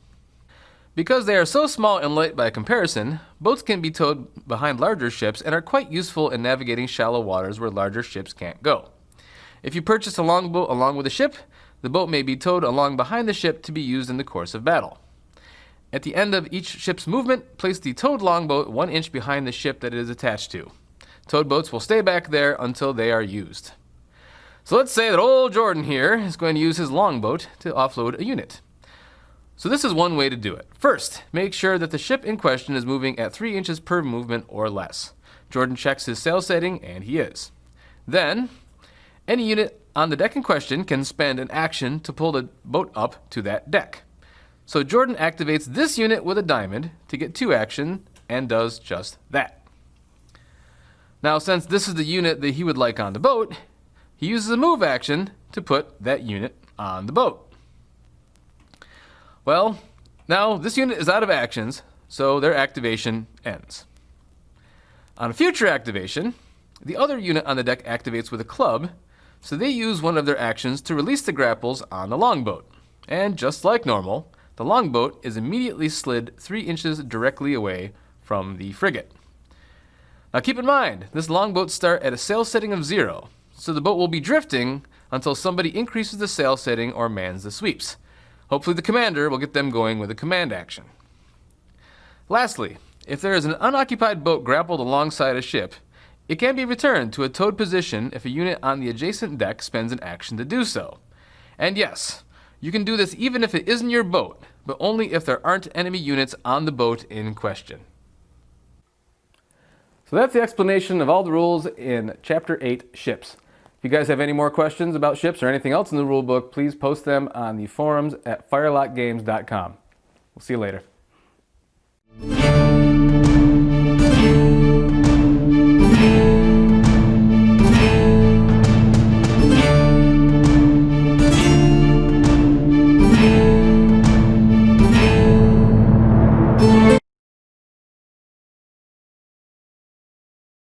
S1: Because they are so small and light by comparison, boats can be towed behind larger ships and are quite useful in navigating shallow waters where larger ships can't go. If you purchase a longboat along with a ship, the boat may be towed along behind the ship to be used in the course of battle. At the end of each ship's movement, place the towed longboat 1 inch behind the ship that it is attached to. Towed boats will stay back there until they are used. So let's say that old Jordan here is going to use his longboat to offload a unit. So this is one way to do it. First, make sure that the ship in question is moving at 3 inches per movement or less. Jordan checks his sail setting, and he is. Then, any unit on the deck in question can spend an action to pull the boat up to that deck. So Jordan activates this unit with a diamond to get 2 action, and does just that. Now, since this is the unit that he would like on the boat, he uses a move action to put that unit on the boat. Well, now this unit is out of actions, so their activation ends. On a future activation, the other unit on the deck activates with a club, so they use one of their actions to release the grapples on the longboat. And just like normal, the longboat is immediately slid 3 inches directly away from the frigate. Now keep in mind, this longboat starts at a sail setting of 0, so the boat will be drifting until somebody increases the sail setting or mans the sweeps. Hopefully the commander will get them going with a command action. Lastly, if there is an unoccupied boat grappled alongside a ship, it can be returned to a towed position if a unit on the adjacent deck spends an action to do so. And yes, you can do this even if it isn't your boat, but only if there aren't enemy units on the boat in question. So that's the explanation of all the rules in Chapter 8, Ships. If you guys have any more questions about ships or anything else in the rulebook, please post them on the forums at firelockgames.com. We'll see you later.